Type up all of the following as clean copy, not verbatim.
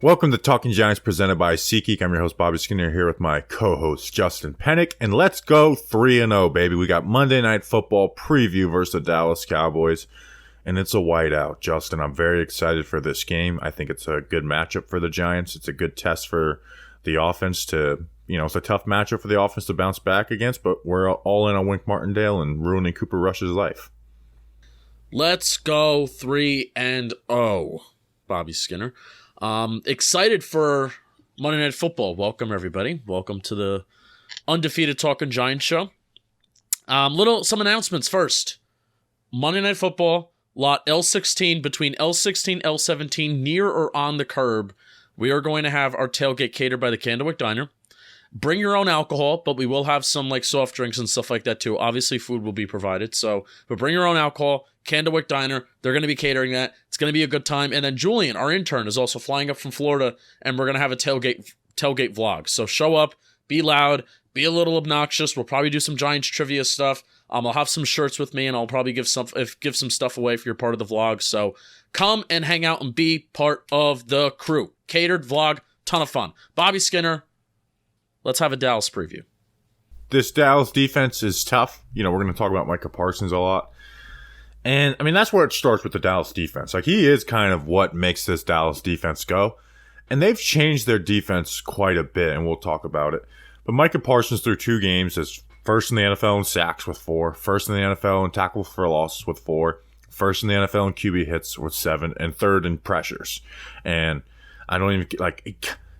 Welcome to Talking Giants presented by SeatGeek. I'm your host, Bobby Skinner, here with my co-host, Justin Penik. And let's go 3-0, baby. We got Monday Night Football preview versus the Dallas Cowboys. And it's a whiteout. Justin, I'm very excited for this game. I think it's a good matchup for the Giants. It's a good test for the offense to, it's a tough matchup for the offense to bounce back against. But we're all in on Wink Martindale and ruining Cooper Rush's life. Let's go 3-0, Bobby Skinner. Excited for Monday Night Football. Welcome, everybody. Welcome to the Undefeated Talking Giants show. Some announcements first. Monday Night Football, lot L16, between L16 L17, near or on the curb. We are going to have our tailgate catered by the Candlewick Diner. Bring your own alcohol, but we will have some soft drinks and stuff like that too. Obviously, food will be provided. But bring your own alcohol. Candlewick Diner, they're going to be catering that. It's going to be a good time. And then Julian, our intern, is also flying up from Florida, and we're going to have a tailgate vlog. So show up, be loud, be a little obnoxious. We'll probably do some Giants trivia stuff. I'll have some shirts with me, and I'll probably give some stuff away if you're part of the vlog. So come and hang out and be part of the crew. Catered vlog, ton of fun. Bobby Skinner, let's have a Dallas preview. This Dallas defense is tough. We're going to talk about Micah Parsons a lot. And, that's where it starts with the Dallas defense. He is kind of what makes this Dallas defense go. And they've changed their defense quite a bit, and we'll talk about it. But Micah Parsons through 2 games is first in the NFL in sacks with 4, first in the NFL in tackles for losses with 4, first in the NFL in QB hits with 7, and third in pressures. And I don't even,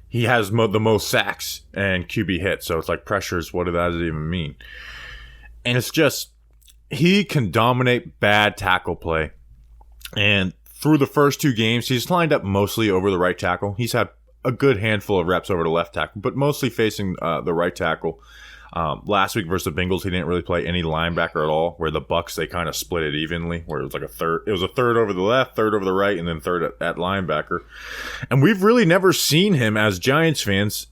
he has the most sacks and QB hits. So it's pressures, what does that even mean? And it's just, he can dominate bad tackle play. And through the first 2 games, he's lined up mostly over the right tackle. He's had a good handful of reps over the left tackle, but mostly facing the right tackle. Last week versus the Bengals, he didn't really play any linebacker at all, where the Bucs, they kind of split it evenly, where it was a third. It was a third over the left, third over the right, and then third at linebacker. And we've really never seen him as Giants fans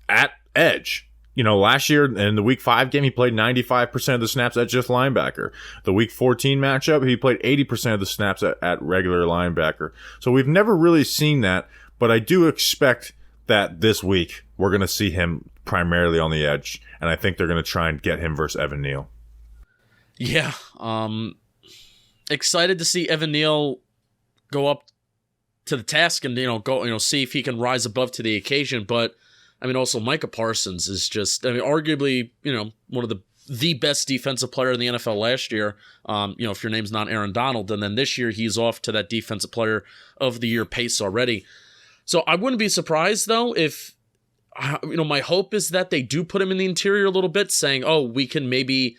at edge. Last year in the Week 5 game, he played 95% of the snaps at just linebacker. The Week 14 matchup, he played 80% of the snaps at regular linebacker. So we've never really seen that, but I do expect that this week we're going to see him primarily on the edge, and I think they're going to try and get him versus Evan Neal. Yeah, excited to see Evan Neal go up to the task and see if he can rise above to the occasion, but also Micah Parsons is just, arguably, one of the best defensive player in the NFL last year. If your name's not Aaron Donald, and then this year he's off to that defensive player of the year pace already. So I wouldn't be surprised though if, my hope is that they do put him in the interior a little bit, saying, we can maybe,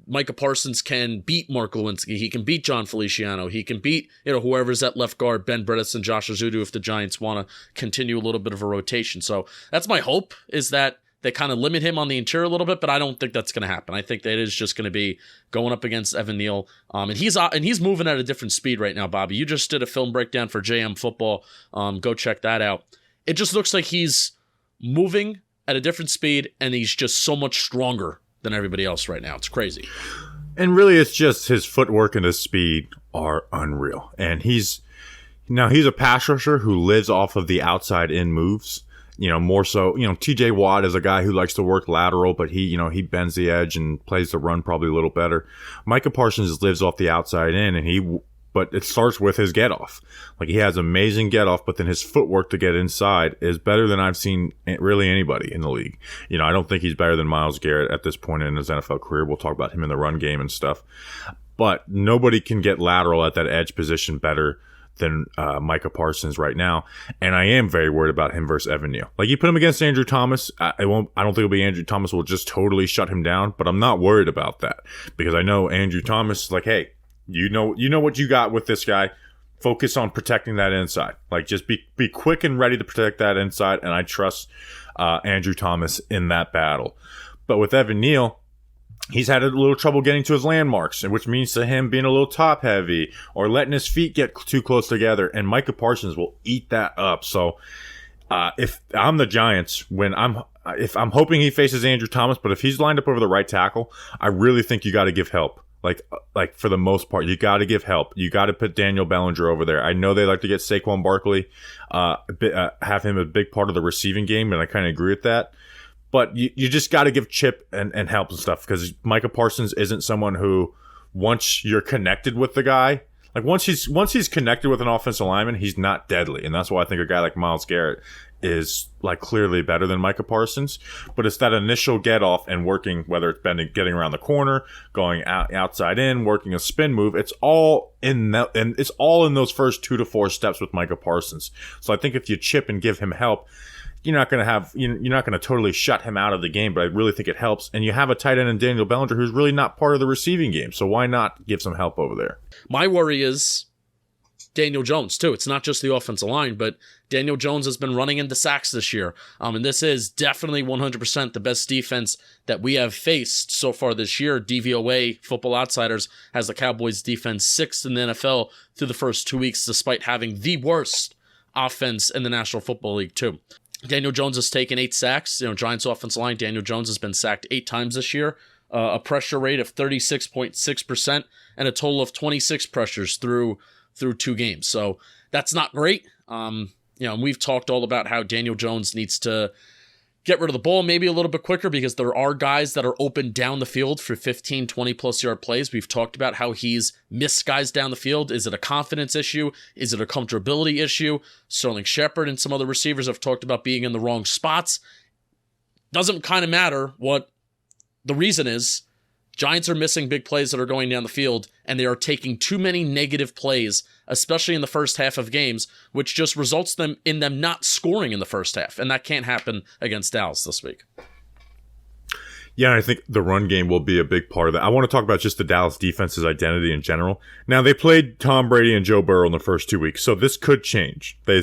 Micah Parsons can beat Mark Lewinsky. He can beat John Feliciano. He can beat, whoever's at left guard, Ben Bredesen and Josh Azudu, if the Giants want to continue a little bit of a rotation. So that's my hope, is that they kind of limit him on the interior a little bit, but I don't think that's going to happen. I think that it is just going to be going up against Evan Neal. And he's moving at a different speed right now, Bobby. You just did a film breakdown for JM Football. Go check that out. It just looks like he's moving at a different speed, and he's just so much stronger than everybody else right now. It's crazy. And really, it's just his footwork and his speed are unreal. And he's a pass rusher who lives off of the outside in moves. More so, TJ Watt is a guy who likes to work lateral, but he bends the edge and plays the run probably a little better. Micah Parsons lives off the outside in, but it starts with his get off. He has amazing get off, but then his footwork to get inside is better than I've seen really anybody in the league. I don't think he's better than Myles Garrett at this point in his NFL career. We'll talk about him in the run game and stuff. But nobody can get lateral at that edge position better than Micah Parsons right now. And I am very worried about him versus Evan Neal. You put him against Andrew Thomas, I don't think it'll be Andrew Thomas will just totally shut him down, but I'm not worried about that, because I know Andrew Thomas is hey, you know what you got with this guy. Focus on protecting that inside. Just be quick and ready to protect that inside, and I trust Andrew Thomas in that battle. But with Evan Neal, he's had a little trouble getting to his landmarks, which means to him being a little top heavy or letting his feet get too close together, and Micah Parsons will eat that up. So if I'm the Giants, if I'm hoping he faces Andrew Thomas, but if he's lined up over the right tackle, I really think you got to give help Like for the most part, you got to give help. You got to put Daniel Bellinger over there. I know they like to get Saquon Barkley, have him a big part of the receiving game, and I kind of agree with that. But you just got to give Chip and help and stuff, because Micah Parsons isn't someone who, once you're connected with the guy, like once he's connected with an offensive lineman, he's not deadly. And that's why I think a guy like Myles Garrett is like clearly better than Micah Parsons. But it's that initial get off and working, whether it's bending, getting around the corner, going outside in, working a spin move. It's all in that, and it's all in those first 2 to 4 steps with Micah Parsons. So I think if you chip and give him help, you're not going to totally shut him out of the game, but I really think it helps. And you have a tight end in Daniel Bellinger who's really not part of the receiving game. So why not give some help over there? My worry is Daniel Jones, too. It's not just the offensive line, but Daniel Jones has been running into sacks this year. And this is definitely 100% the best defense that we have faced so far this year. DVOA, Football Outsiders, has the Cowboys defense 6th in the NFL through the first 2 weeks, despite having the worst offense in the National Football League, too. Daniel Jones has taken 8 sacks. Giants offensive line, Daniel Jones has been sacked 8 times this year. A pressure rate of 36.6% and a total of 26 pressures through 2 games. So that's not great. And we've talked all about how Daniel Jones needs to get rid of the ball maybe a little bit quicker, because there are guys that are open down the field for 15, 20-plus yard plays. We've talked about how he's missed guys down the field. Is it a confidence issue? Is it a comfortability issue? Sterling Shepard and some other receivers have talked about being in the wrong spots. Doesn't kind of matter what the reason is. Giants are missing big plays that are going down the field, and they are taking too many negative plays, especially in the first half of games, which just results in them not scoring in the first half. And that can't happen against Dallas this week. Yeah, I think the run game will be a big part of that. I want to talk about just the Dallas defense's identity in general. Now, they played Tom Brady and Joe Burrow in the first 2 weeks, so this could change. They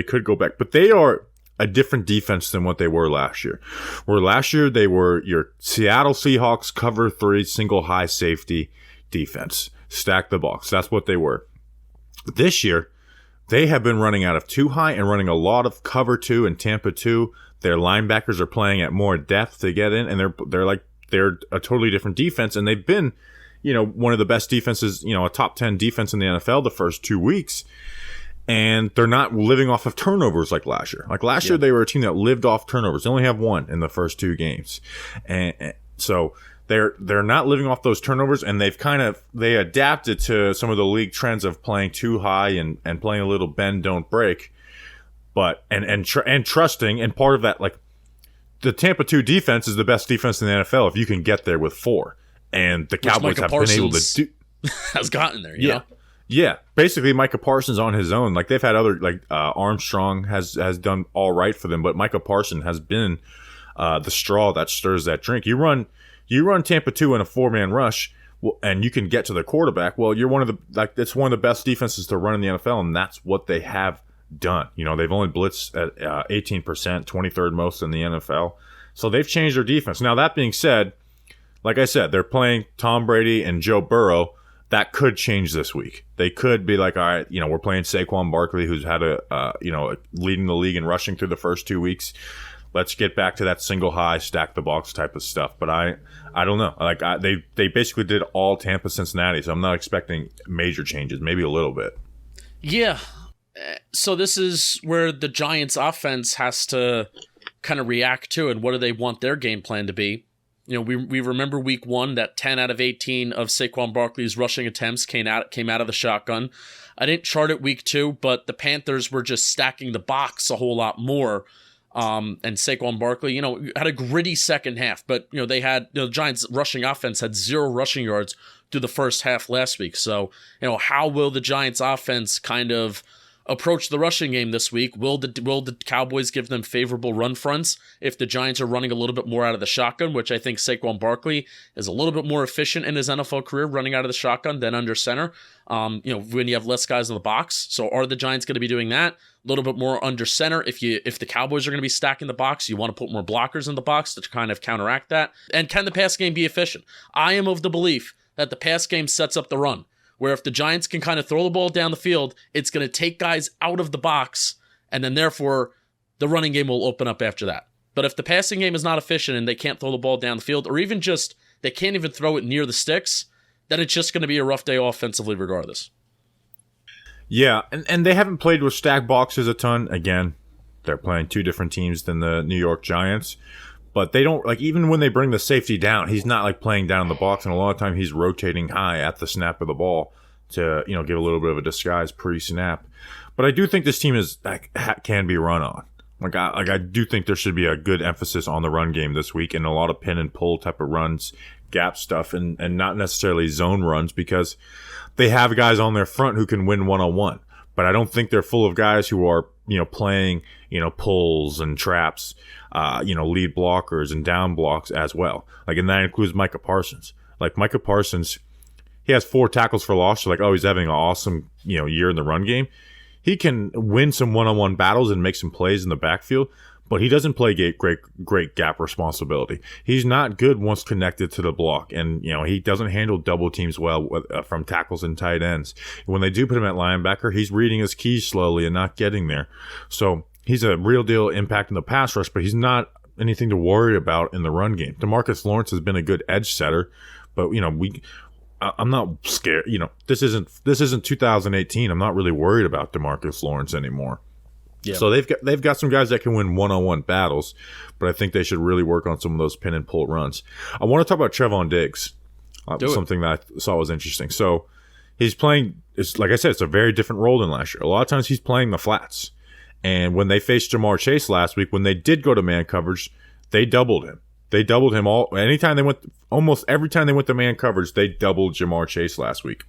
could go back, but they are a different defense than what they were last year. Where last year they were your Seattle Seahawks cover 3 single high safety defense. Stack the box. That's what they were. This year, they have been running out of 2 high and running a lot of cover 2 and Tampa 2. Their linebackers are playing at more depth to get in, and they're a totally different defense, and they've been, one of the best defenses, a top 10 defense in the NFL the first 2 weeks. And they're not living off of turnovers like last year. Like last year, they were a team that lived off turnovers. They only have 1 in the first 2 games. And so they're not living off those turnovers, and they adapted to some of the league trends of playing too high and playing a little bend, don't break. But, and trusting, and part of that, like the Tampa 2 defense is the best defense in the NFL if you can get there with 4. And the Cowboys have been able to do. Has gotten there, you know? Yeah, basically Micah Parsons on his own. Like they've had other, Armstrong has done all right for them, but Micah Parsons has been the straw that stirs that drink. You run Tampa 2 in a 4-man rush, and you can get to the quarterback. Well, you're it's one of the best defenses to run in the NFL, and that's what they have done. They've only blitzed at 18%, 23rd most in the NFL. So they've changed their defense. Now that being said, like I said, they're playing Tom Brady and Joe Burrow. That could change this week. They could be like, all right, we're playing Saquon Barkley, who's had leading the league in rushing through the first 2 weeks. Let's get back to that single high, stack the box type of stuff. But I don't know. They basically did all Tampa, Cincinnati, so I'm not expecting major changes. Maybe a little bit. Yeah. So this is where the Giants' offense has to kind of react to, and what do they want their game plan to be? We remember week 1 that 10 out of 18 of Saquon Barkley's rushing attempts came out of the shotgun. I didn't chart it week 2, but the Panthers were just stacking the box a whole lot more. And Saquon Barkley, had a gritty second half, but they had the Giants' rushing offense had 0 rushing yards through the first half last week. So how will the Giants' offense kind of approach the rushing game this week? Will the Cowboys give them favorable run fronts if the Giants are running a little bit more out of the shotgun, which I think Saquon Barkley is a little bit more efficient in his NFL career running out of the shotgun than under center, when you have less guys in the box. So are the Giants going to be doing that? A little bit more under center. If the Cowboys are going to be stacking the box, you want to put more blockers in the box to kind of counteract that. And can the pass game be efficient? I am of the belief that the pass game sets up the run, where if the Giants can kind of throw the ball down the field, it's going to take guys out of the box, and then therefore the running game will open up after that. But if the passing game is not efficient and they can't throw the ball down the field, or even just they can't even throw it near the sticks, that it's just going to be a rough day offensively regardless. Yeah, and they haven't played with stacked boxes a ton. Again, they're playing two different teams than the New York Giants. But they don't, like, even when they bring the safety down, he's not, like, playing down the box. And a lot of time he's rotating high at the snap of the ball to, give a little bit of a disguise pre-snap. But I do think this team can be run on. I do think there should be a good emphasis on the run game this week and a lot of pin and pull type of runs, gap stuff, and not necessarily zone runs because they have guys on their front who can win one-on-one. But I don't think they're full of guys who are, playing, pulls and traps, lead blockers and down blocks as well. And that includes Micah Parsons. Micah Parsons, he has 4 tackles for loss. So he's having an awesome, year in the run game. He can win some one-on-one battles and make some plays in the backfield, but he doesn't play great gap responsibility. He's not good once connected to the block, and he doesn't handle double teams well from tackles and tight ends. When they do put him at linebacker, he's reading his keys slowly and not getting there. So he's a real deal impact in the pass rush, but he's not anything to worry about in the run game. DeMarcus Lawrence has been a good edge setter, but I'm not scared. This isn't 2018. I'm not really worried about DeMarcus Lawrence anymore. Yeah. So they've got some guys that can win one-on-one battles, but I think they should really work on some of those pin and pull runs. I want to talk about Trevon Diggs. Something that I saw was interesting. So he's playing. It's like I said, it's a very different role than last year. A lot of times he's playing the flats, and when they faced Jamar Chase last week, when they did go to man coverage, they doubled him. They doubled him almost every time they went to man coverage, they doubled Jamar Chase last week.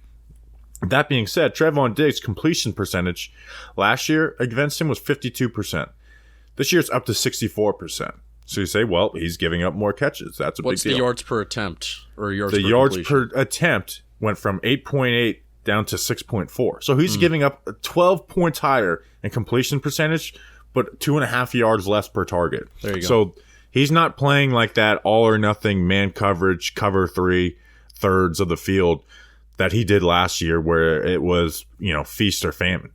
That being said, Trevon Diggs' completion percentage last year against him was 52%. This year it's up to 64%. So you say, well, he's giving up more catches. That's a big deal. What's the yards per attempt or yards per yards completion? Per attempt went from 8.8 down to 6.4. So he's giving up 12 points higher in completion percentage, but 2.5 yards less per target. There you go. So he's not playing like that all or nothing man coverage, cover 3/3 of the field that he did last year where it was, feast or famine.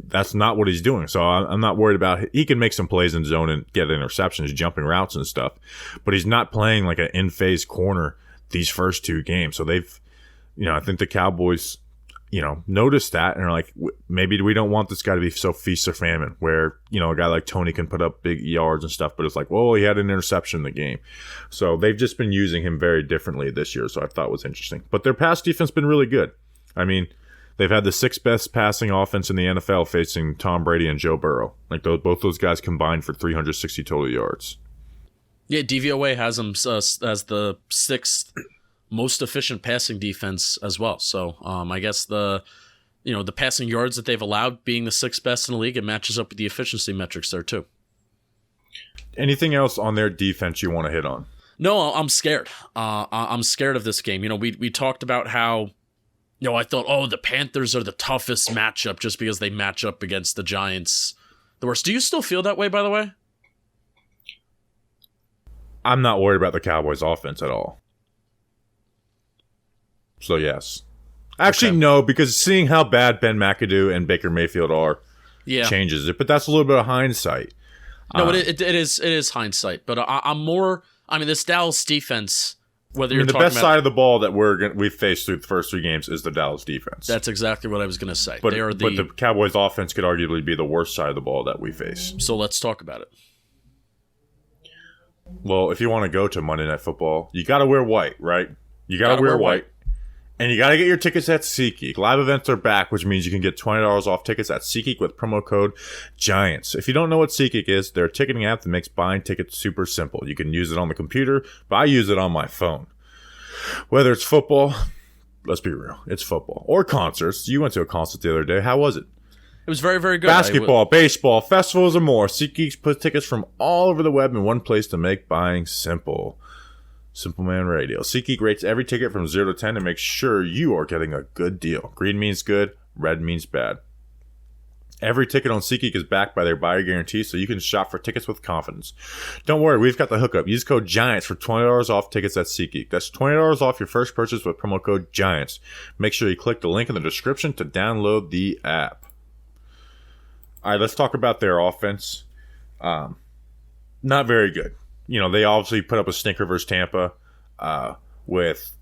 That's not what he's doing. So I'm not worried about he can make some plays in zone and get interceptions, jumping routes and stuff, but he's not playing like an in-phase corner these first 2 games. So they've, I think the Cowboys, noticed that and are like, maybe we don't want this guy to be so feast or famine where, a guy like Tony can put up big yards and stuff, but it's like, well, he had an interception in the game. So they've just been using him very differently this year. So I thought it was interesting, but their pass defense has been really good. I mean, they've had the 6th best passing offense in the NFL facing Tom Brady and Joe Burrow. Both those guys combined for 360 total yards. Yeah. DVOA has them as the 6th most efficient passing defense as well. So I guess the passing yards that they've allowed being the 6th best in the league, it matches up with the efficiency metrics there too. Anything else on their defense you want to hit on? No, I'm scared. I'm scared of this game. We talked about how, I thought, the Panthers are the toughest matchup just because they match up against the Giants the worst. Do you still feel that way, by the way? I'm not worried about the Cowboys offense at all. So, yes. Actually, no, because seeing how bad Ben McAdoo and Baker Mayfield are changes it. But that's a little bit of hindsight. No, it is hindsight. But I'm more... this Dallas defense, whether you're the talking best side of the ball that we've faced through the first 3 games is the Dallas defense. That's exactly what I was going to say. But the Cowboys offense could arguably be the worst side of the ball that we face. So let's talk about it. Well, if you want to go to Monday Night Football, you got to wear white, right? You got to wear white. And you got to get your tickets at SeatGeek. Live events are back, which means you can get $20 off tickets at SeatGeek with promo code GIANTS. If you don't know what SeatGeek is, they're a ticketing app that makes buying tickets super simple. You can use it on the computer, but I use it on my phone. Whether it's football, let's be real, it's football. Or concerts. You went to a concert the other day. How was it? It was very, very good. Basketball, baseball, festivals, and more. SeatGeek puts tickets from all over the web in one place to make buying simple. Simple Man Radio. SeatGeek rates every ticket from 0 to 10 to make sure you are getting a good deal. Green means good, red means bad. Every ticket on SeatGeek is backed by their buyer guarantee, so you can shop for tickets with confidence. Don't worry, we've got the hookup. Use code GIANTS for $20 off tickets at SeatGeek. That's $20 off your first purchase with promo code GIANTS. Make sure you click the link in the description to download the app. All right, let's talk about their offense. Not very good. They obviously put up a stinker versus Tampa with,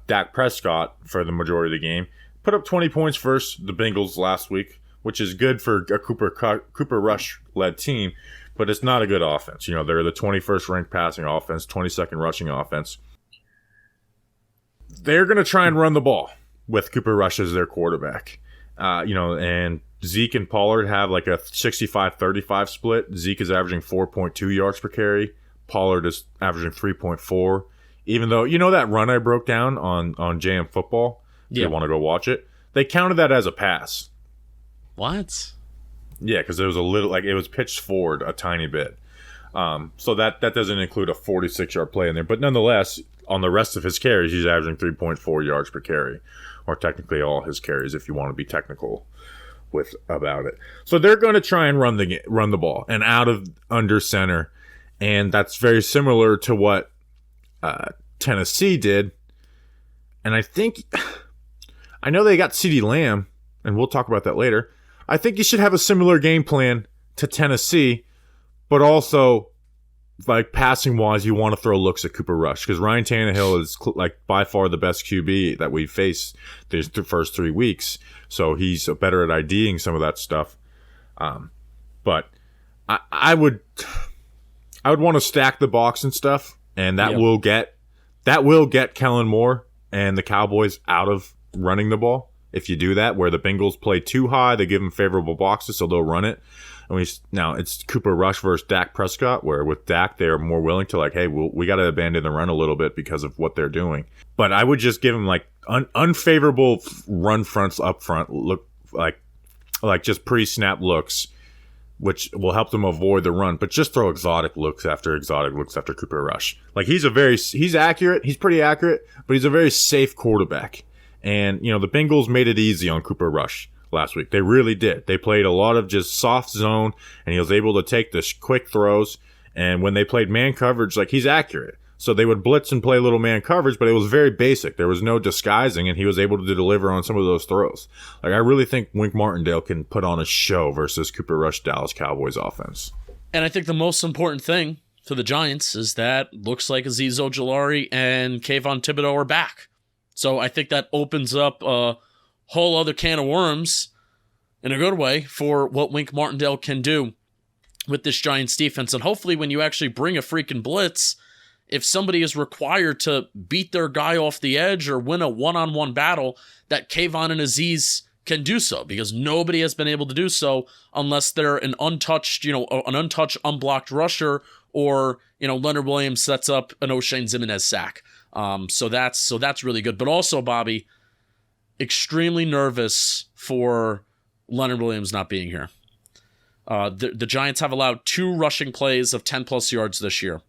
Dak Prescott for the majority of the game. Put up 20 points versus the Bengals last week, which is good for a Cooper Rush-led team, but it's not a good offense. They're the 21st ranked passing offense, 22nd rushing offense. They're going to try and run the ball with Cooper Rush as their quarterback. And Zeke and Pollard have like a 65-35 split. Zeke is averaging 4.2 yards per carry. Pollard is averaging 3.4. Even though, that run I broke down on JM Football, if you want to go watch it, they counted that as a pass. What? Yeah, because it was it was pitched forward a tiny bit. So that doesn't include a 46-yard play in there. But nonetheless, on the rest of his carries, he's averaging 3.4 yards per carry. Or technically all his carries, if you want to be technical about it. So they're going to try and run the ball and out of under center. And that's very similar to what Tennessee did. And I know they got CeeDee Lamb, and we'll talk about that later. I think you should have a similar game plan to Tennessee, but also, like, passing-wise, you want to throw looks at Cooper Rush, because Ryan Tannehill is, by far the best QB that we faced the first 3 weeks, so he's better at IDing some of that stuff. But I would want to stack the box and stuff, and that will get Kellen Moore and the Cowboys out of running the ball. If you do that, where the Bengals play too high, they give them favorable boxes, so they'll run it. Now it's Cooper Rush versus Dak Prescott, where with Dak they're more willing to hey, we got to abandon the run a little bit because of what they're doing. But I would just give them unfavorable run fronts up front, look like just pre-snap looks, which will help them avoid the run. But just throw exotic looks after Cooper Rush. He's accurate, he's pretty accurate, but he's a very safe quarterback. And the Bengals made it easy on Cooper Rush last week. They really did. They played a lot of just soft zone, and he was able to take the quick throws. And when they played man coverage, he's accurate. So they would blitz and play little man coverage, but it was very basic. There was no disguising, and he was able to deliver on some of those throws. I really think Wink Martindale can put on a show versus Cooper Rush Dallas Cowboys offense. And I think the most important thing to the Giants is that looks like Azeez Ojulari and Kayvon Thibodeau are back. So I think that opens up a whole other can of worms in a good way for what Wink Martindale can do with this Giants defense. And hopefully when you actually bring a freaking blitz, if somebody is required to beat their guy off the edge or win a one-on-one battle, that Kayvon and Azeez can do so, because nobody has been able to do so unless they're an untouched, unblocked rusher, or, Leonard Williams sets up an O'Shane Ximines sack. So that's really good. But also, Bobby, extremely nervous for Leonard Williams not being here. The Giants have allowed 2 rushing plays of 10-plus yards this year.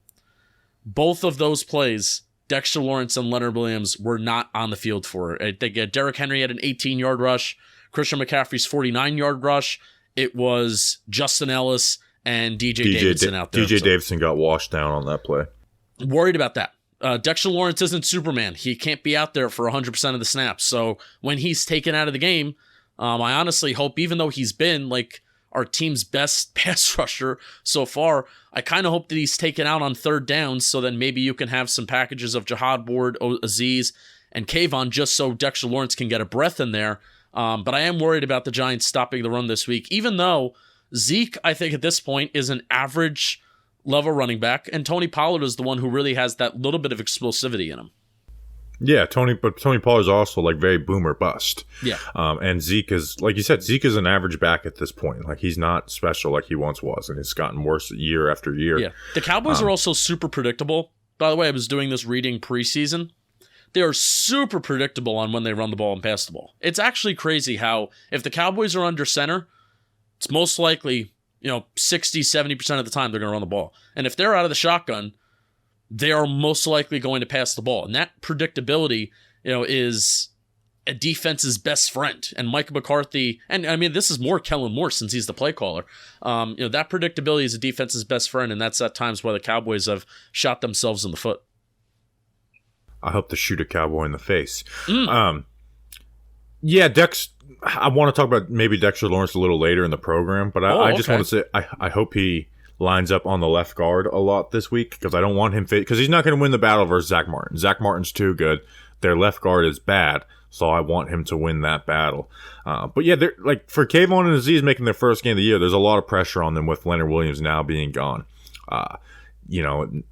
Both of those plays, Dexter Lawrence and Leonard Williams were not on the field for. I think Derrick Henry had an 18-yard rush. Christian McCaffrey's 49-yard rush. It was Justin Ellis and DJ Davidson out there. DJ Davidson got washed down on that play. Worried about that. Dexter Lawrence isn't Superman. He can't be out there for 100% of the snaps. So when he's taken out of the game, I honestly hope, even though he's been our team's best pass rusher so far, I kind of hope that he's taken out on third down, so then maybe you can have some packages of Jihad Ward, Azeez, and Kayvon, just so Dexter Lawrence can get a breath in there. But I am worried about the Giants stopping the run this week, even though Zeke, I think at this point, is an average level running back, and Tony Pollard is the one who really has that little bit of explosivity in him. Yeah, Tony Pollard is also very boom or bust. Yeah. And Zeke is, like you said, Zeke is an average back at this point. He's not special like he once was, and it's gotten worse year after year. Yeah. The Cowboys are also super predictable. By the way, I was doing this reading preseason. They are super predictable on when they run the ball and pass the ball. It's actually crazy how if the Cowboys are under center, it's most likely 60-70% of the time they're going to run the ball. And if they're out of the shotgun, they are most likely going to pass the ball. And that predictability, is a defense's best friend. And Mike McCarthy, and I mean, this is more Kellen Moore since he's the play caller. That predictability is a defense's best friend, and that's at times why the Cowboys have shot themselves in the foot. I hope to shoot a Cowboy in the face. Yeah, I want to talk about maybe Dexter Lawrence a little later in the program, but I just want to say I hope he lines up on the left guard a lot this week because I don't want him because he's not going to win the battle versus Zach Martin. Zach Martin's too good. Their left guard is bad, so I want him to win that battle. But yeah, they're like for Kayvon and Azeez making their first game of the year, there's a lot of pressure on them with Leonard Williams now being gone. You know,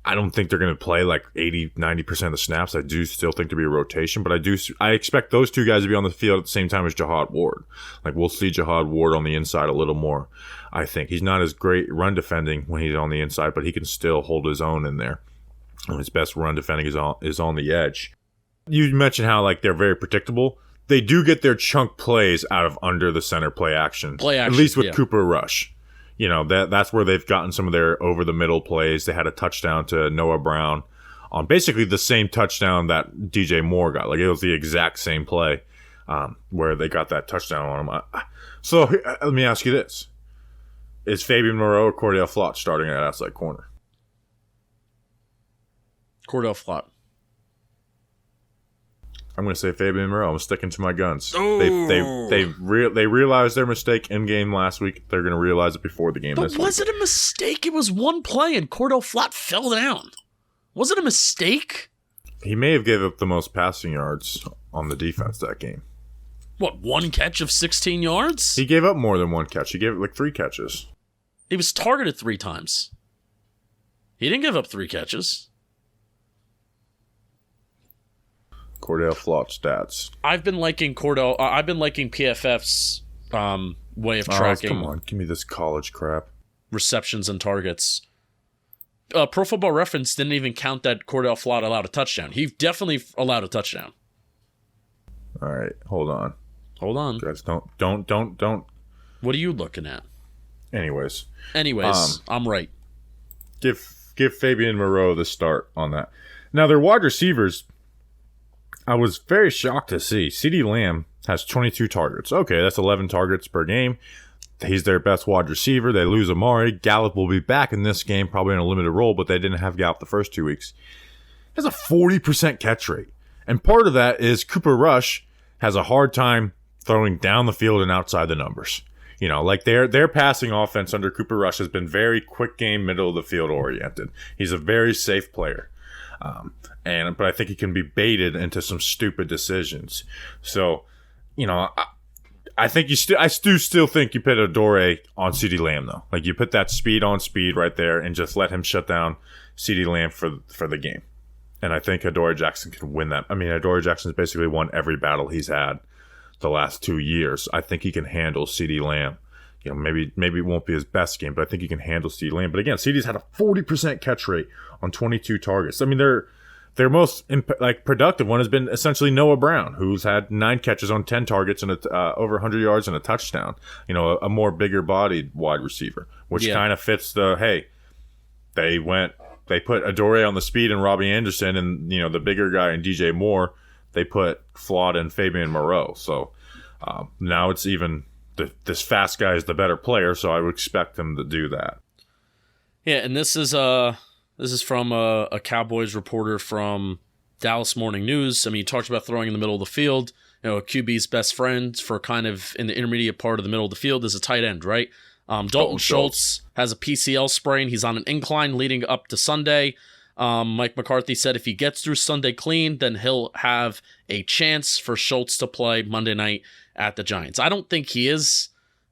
I don't think they're going to play like 80-90% of the snaps. I do still think to be a rotation, but I expect those two guys to be on the field at the same time as Jihad Ward. Like we'll see Jihad Ward on the inside a little more. I think he's not as great run defending when he's on the inside, but he can still hold his own in there. And his best run defending is on the edge. You mentioned how like they're very predictable. They do get their chunk plays out of under the center play action at least with Cooper Rush. You know, that's where they've gotten some of their over-the-middle plays. They had a touchdown to Noah Brown on basically the same touchdown that DJ Moore got. Like, it was the exact same play where they got that touchdown on him. So, let me ask you this. Is Fabian Moreau or Cordell Flott starting at outside corner? Cordell Flott. I'm going to say Fabian Moreau. I'm sticking to my guns. Oh. They realized their mistake in game last week. They're going to realize it before the game this week. But was it a mistake? It was one play and Cordell Flott fell down. Was it a mistake? He may have given up the most passing yards on the defense that game. What, one catch of 16 yards? He gave up more than one catch. He gave like 3 catches. He was targeted 3 times. He didn't give up 3 catches. Cordell Flott stats. I've been liking PFF's way of tracking. Come on, give me this college crap. Receptions and targets. Pro Football Reference didn't even count that Cordell Flott allowed a touchdown. He definitely allowed a touchdown. All right, hold on. Guys, don't. What are you looking at? Anyways, I'm right. Give Fabian Moreau the start on that. Now their wide receivers, I was very shocked to see. CeeDee Lamb has 22 targets. Okay, that's 11 targets per game. He's their best wide receiver. They lose Amari. Gallup will be back in this game, probably in a limited role, but they didn't have Gallup the first 2 weeks. He has a 40% catch rate. And part of that is Cooper Rush has a hard time throwing down the field and outside the numbers. You know, like their passing offense under Cooper Rush has been very quick game, middle of the field oriented. He's a very safe player. But I think he can be baited into some stupid decisions. So, you know, I think I do still think you put Adore on CeeDee Lamb though. Like you put that speed on speed right there and just let him shut down CeeDee Lamb for the game. And I think Adore Jackson can win that. I mean, Adore Jackson's basically won every battle he's had the last 2 years. I think he can handle CeeDee Lamb. You know, maybe it won't be his best game, but I think he can handle CeeDee Lamb. But again, CeeDee's had a 40% catch rate on 22 targets. I mean, their most productive one has been essentially Noah Brown, who's had 9 catches on 10 targets and over 100 yards and a touchdown. You know, a more bigger bodied wide receiver, which kind of fits they put Adore on the speed and Robbie Anderson, and you know the bigger guy and DJ Moore. They put Flott and Fabian Moreau. So now it's even. This fast guy is the better player, so I would expect him to do that. Yeah, and this is from a Cowboys reporter from Dallas Morning News. I mean, he talks about throwing in the middle of the field. You know, a QB's best friend for kind of in the intermediate part of the middle of the field is a tight end, right? Dalton Schultz has a PCL sprain. He's on an incline leading up to Sunday. Mike McCarthy said if he gets through Sunday clean, then he'll have a chance for Schultz to play Monday night at the Giants. I don't think he is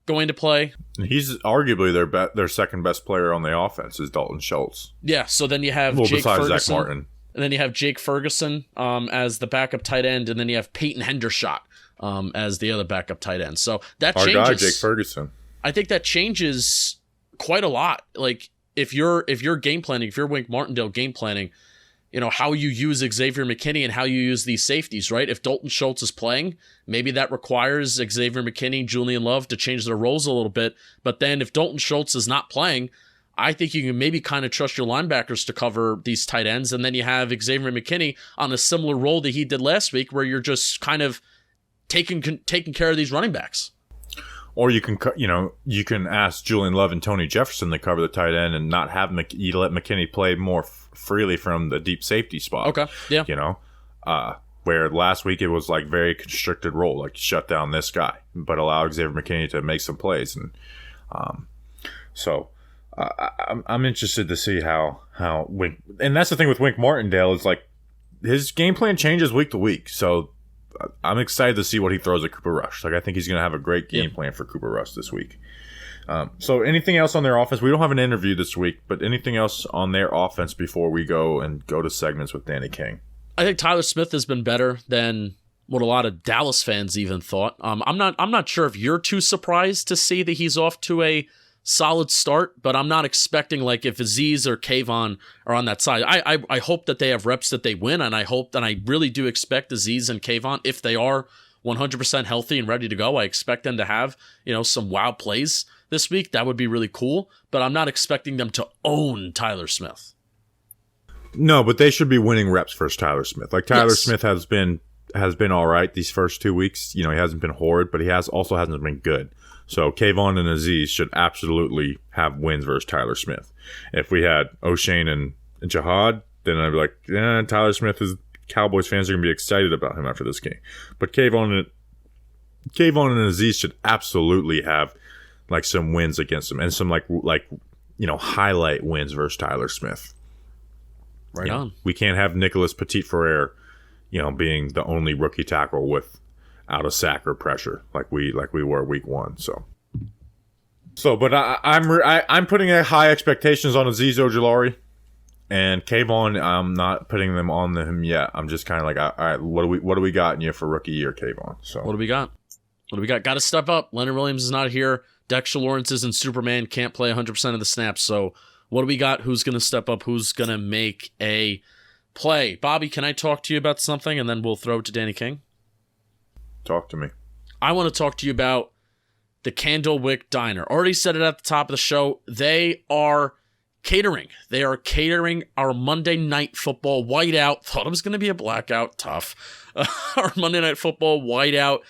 going to play. He's arguably their second best player on the offense is Dalton Schultz. Yeah, so then you have Jake Ferguson. Zach Martin. And then you have Jake Ferguson as the backup tight end, and then you have Peyton Hendershot as the other backup tight end. So that changes. Our guy, Jake Ferguson. I think that changes quite a lot. Like if you're game planning, if you're Wink Martindale game planning, you know, how you use Xavier McKinney and how you use these safeties, right? If Dalton Schultz is playing, maybe that requires Xavier McKinney, Julian Love to change their roles a little bit. But then if Dalton Schultz is not playing, I think you can maybe kind of trust your linebackers to cover these tight ends. And then you have Xavier McKinney on a similar role that he did last week where you're just kind of taking care of these running backs. Or you can ask Julian Love and Tony Jefferson to cover the tight end and not have you let McKinney play more freely from the deep safety spot. Okay, yeah. You know, where last week it was like very constricted role, like shut down this guy, but allow Xavier McKinney to make some plays. And I'm interested to see how Wink, and that's the thing with Wink Martindale is like his game plan changes week to week. So I'm excited to see what he throws at Cooper Rush. Like I think he's going to have a great game plan for Cooper Rush this week. So anything else on their offense? We don't have an interview this week, but anything else on their offense before we go to segments with Danny King? I think Tyler Smith has been better than what a lot of Dallas fans even thought. I'm not sure if you're too surprised to see that he's off to a solid start, but I'm not expecting like if Azeez or Kayvon are on that side. I hope that they have reps that they win, and I really do expect Azeez and Kayvon, if they are 100% healthy and ready to go, I expect them to have, some wow plays this week. That would be really cool, but I'm not expecting them to own Tyler Smith. No, but they should be winning reps versus Tyler Smith. Like Tyler Smith has been all right these first 2 weeks. He hasn't been horrid, but he hasn't been good. So Kayvon and Azeez should absolutely have wins versus Tyler Smith. If we had O'Shane and Jihad, then I'd be like, Tyler Smith is Cowboys fans are gonna be excited about him after this game. But Kayvon and Azeez should absolutely have like some wins against him and some like highlight wins versus Tyler Smith. Right on. We can't have Nicholas Petit-Frere, being the only rookie tackle without a sack or pressure like we were week 1. But I'm putting high expectations on Azeez Ojulari and Kayvon. I'm not putting them on him yet. I'm just kind of like, all right, what do we got in you for rookie year, Kayvon? So what do we got? Got to step up. Leonard Williams is not here. Dexter Lawrence isn't Superman. Can't play 100% of the snaps. So what do we got? Who's going to step up? Who's going to make a play? Bobby, can I talk to you about something, and then we'll throw it to Danny King? Talk to me. I want to talk to you about the Candlewick Diner. Already said it at the top of the show. They are catering. They are catering our Monday Night Football whiteout. Thought it was going to be a blackout. Tough. Our Monday Night Football whiteout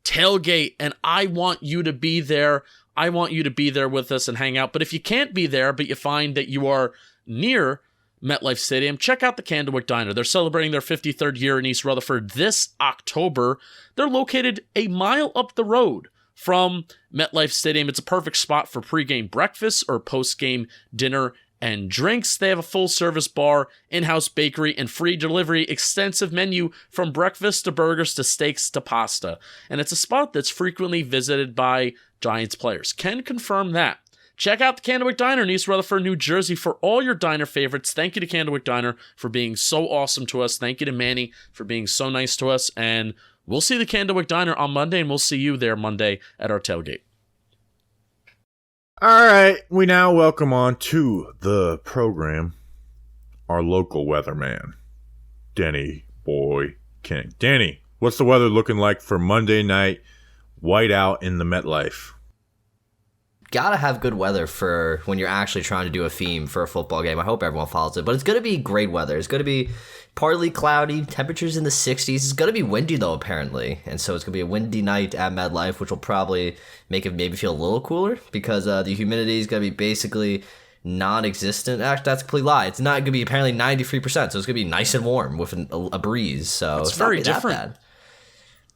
tailgate, and I want you to be there. I want you to be there with us and hang out. But if you can't be there, but you find that you are near MetLife Stadium, check out the Candlewick Diner. They're celebrating their 53rd year in East Rutherford this October. They're located a mile up the road from MetLife Stadium. It's a perfect spot for pregame breakfast or postgame dinner and drinks. They have a full-service bar, in-house bakery, and free delivery, extensive menu from breakfast to burgers to steaks to pasta. And it's a spot that's frequently visited by Giants players. Can confirm that. Check out the Candlewick Diner in East Rutherford, New Jersey for all your diner favorites. Thank you to Candlewick Diner for being so awesome to us. Thank you to Manny for being so nice to us. And we'll see the Candlewick Diner on Monday, and we'll see you there Monday at our tailgate. All right, we now welcome on to the program our local weatherman, Danny Boy King. Danny, what's the weather looking like for Monday night whiteout in the MetLife? Gotta have good weather for when you're actually trying to do a theme for a football game. I hope everyone follows it, but it's gonna be great weather. It's gonna be partly cloudy, temperatures in the 60s. It's gonna be windy though, apparently, and so it's gonna be a windy night at MetLife, which will probably make it maybe feel a little cooler because the humidity is gonna be basically non-existent. Actually, that's a complete lie. It's not gonna be apparently 93%, so it's gonna be nice and warm with a breeze. So it's very not different. that bad.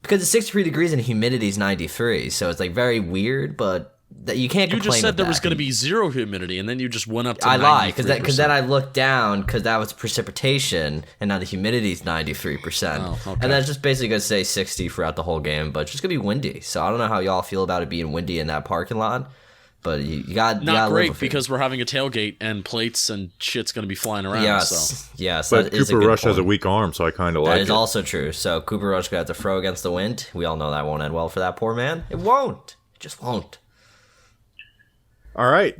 Because it's 63 degrees and humidity is 93, so it's like very weird, but that you can't complain. You just said there was going to be zero humidity, and then you just went up to 93%. I lied, because then I looked down, because that was precipitation, and now the humidity is 93%. Oh, okay. And that's just basically going to stay 60 throughout the whole game, but it's just going to be windy. So I don't know how y'all feel about it being windy in that parking lot, but you got not great because we're having a tailgate, and plates and shit's going to be flying around. Yes. But Cooper Rush has a weak arm, so I kind of like it. That is also true. So Cooper Rush got to throw against the wind. We all know that won't end well for that poor man. It won't. It just won't. All right,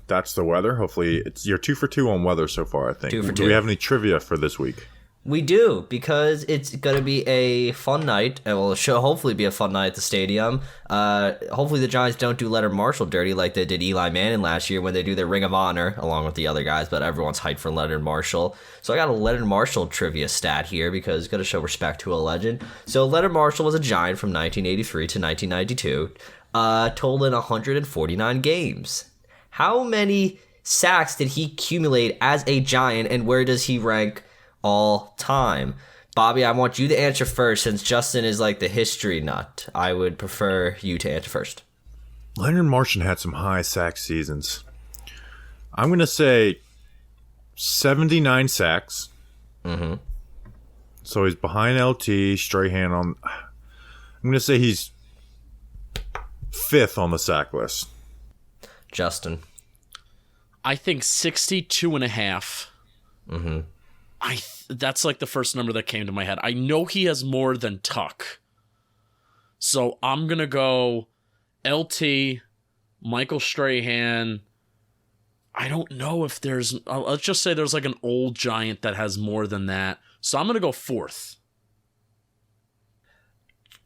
that's the weather. Hopefully, you're 2 for 2 on weather so far, I think. 2 for 2. Do we have any trivia for this week? We do, because it's going to be a fun night. It will hopefully be a fun night at the stadium. Hopefully the Giants don't do Leonard Marshall dirty like they did Eli Manning last year when they do their Ring of Honor, along with the other guys, but everyone's hyped for Leonard Marshall. So I got a Leonard Marshall trivia stat here because it's going to show respect to a legend. So Leonard Marshall was a Giant from 1983 to 1992. Totaling 149 games. How many sacks did he accumulate as a Giant, and where does he rank all time? Bobby, I want you to answer first, since Justin is like the history nut. I would prefer you to answer first. Leonard Marshall had some high sack seasons. I'm going to say 79 sacks. Mm-hmm. So he's behind LT, Strahan on... I'm going to say he's 5th on the sack list. Justin. I think 62.5. Mm-hmm. That's like the first number that came to my head. I know he has more than Tuck. So I'm going to go LT, Michael Strahan. I don't know if there's... let's just say there's like an old Giant that has more than that. So I'm going to go 4th.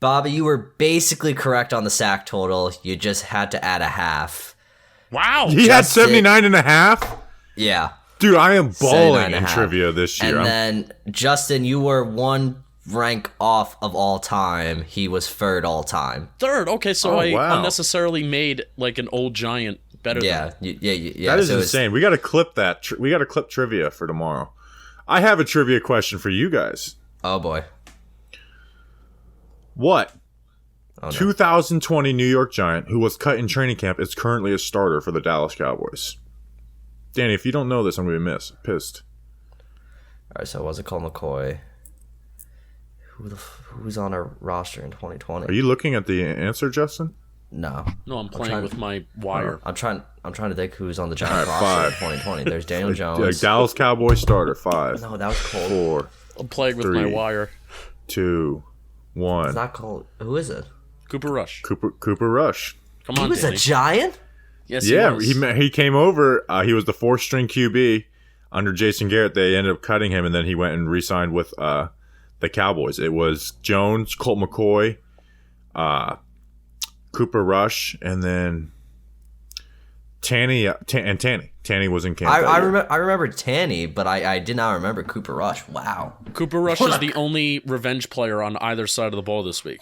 Bobby, you were basically correct on the sack total. You just had to add a half. Wow. He had 79 and a half? Yeah. Dude, I am balling in 79.5. trivia this year. And then, Justin, you were one rank off of all time. He was 3rd all time. 3rd. Okay, so Oh, I wow. unnecessarily made like an old Giant better Yeah. than Yeah. That is so insane. We got to clip that. We got to clip trivia for tomorrow. I have a trivia question for you guys. Oh, boy. What Oh, no. 2020 New York Giant, who was cut in training camp, is currently a starter for the Dallas Cowboys? Danny, if you don't know this, I'm going to be pissed. All right, so was it Colt McCoy? Who's on our roster in 2020? Are you looking at the answer, Justin? No. No, I'm playing with my wire. I'm trying to think who's on the Giants All roster right, in 2020. There's Daniel Like Jones. Dallas Cowboys starter. 5, No, that was Colt. 4, I'm playing with my 3. wire. 2, 1. It's not Colt. Who is it? Cooper Rush. Cooper Rush. Come He on, was Danny. a Giant? Yes, Yeah, was. he came over. He was the 4th string QB under Jason Garrett. They ended up cutting him, and then he went and re-signed with the Cowboys. It was Jones, Colt McCoy, Cooper Rush, and then Tanny. Tanny was in camp. I remember Tanny, but I did not remember Cooper Rush. Wow. Cooper Rush is the only revenge player on either side of the ball this week.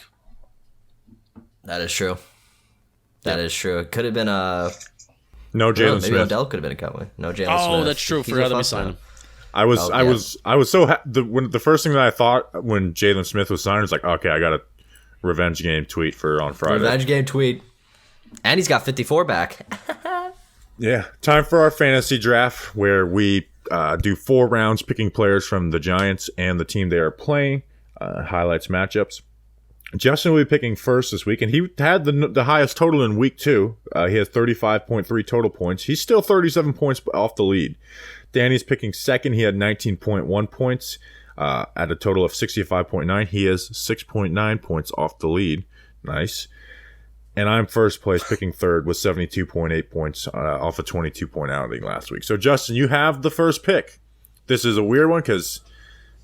That is true. That is true. It could have been a... No Jalen maybe Smith. Odell could have been a cutaway. No Jalen Smith. Oh, that's true. He's Forgot a that we first signed round. him. I was so when the first thing that I thought when Jalen Smith was signed was like, okay, I got a revenge game tweet for on Friday. Revenge game tweet. And he's got 54 back. Yeah, time for our fantasy draft where we do 4 rounds picking players from the Giants and the team they are playing, highlights matchups. Justin will be picking first this week, and he had the highest total in week 2. He has 35.3 total points. He's still 37 points off the lead. Danny's picking second. He had 19.1 points at a total of 65.9. He is 6.9 points off the lead. Nice. And I'm first place, picking third with 72.8 points off a 22-point outing last week. So, Justin, you have the first pick. This is a weird one because,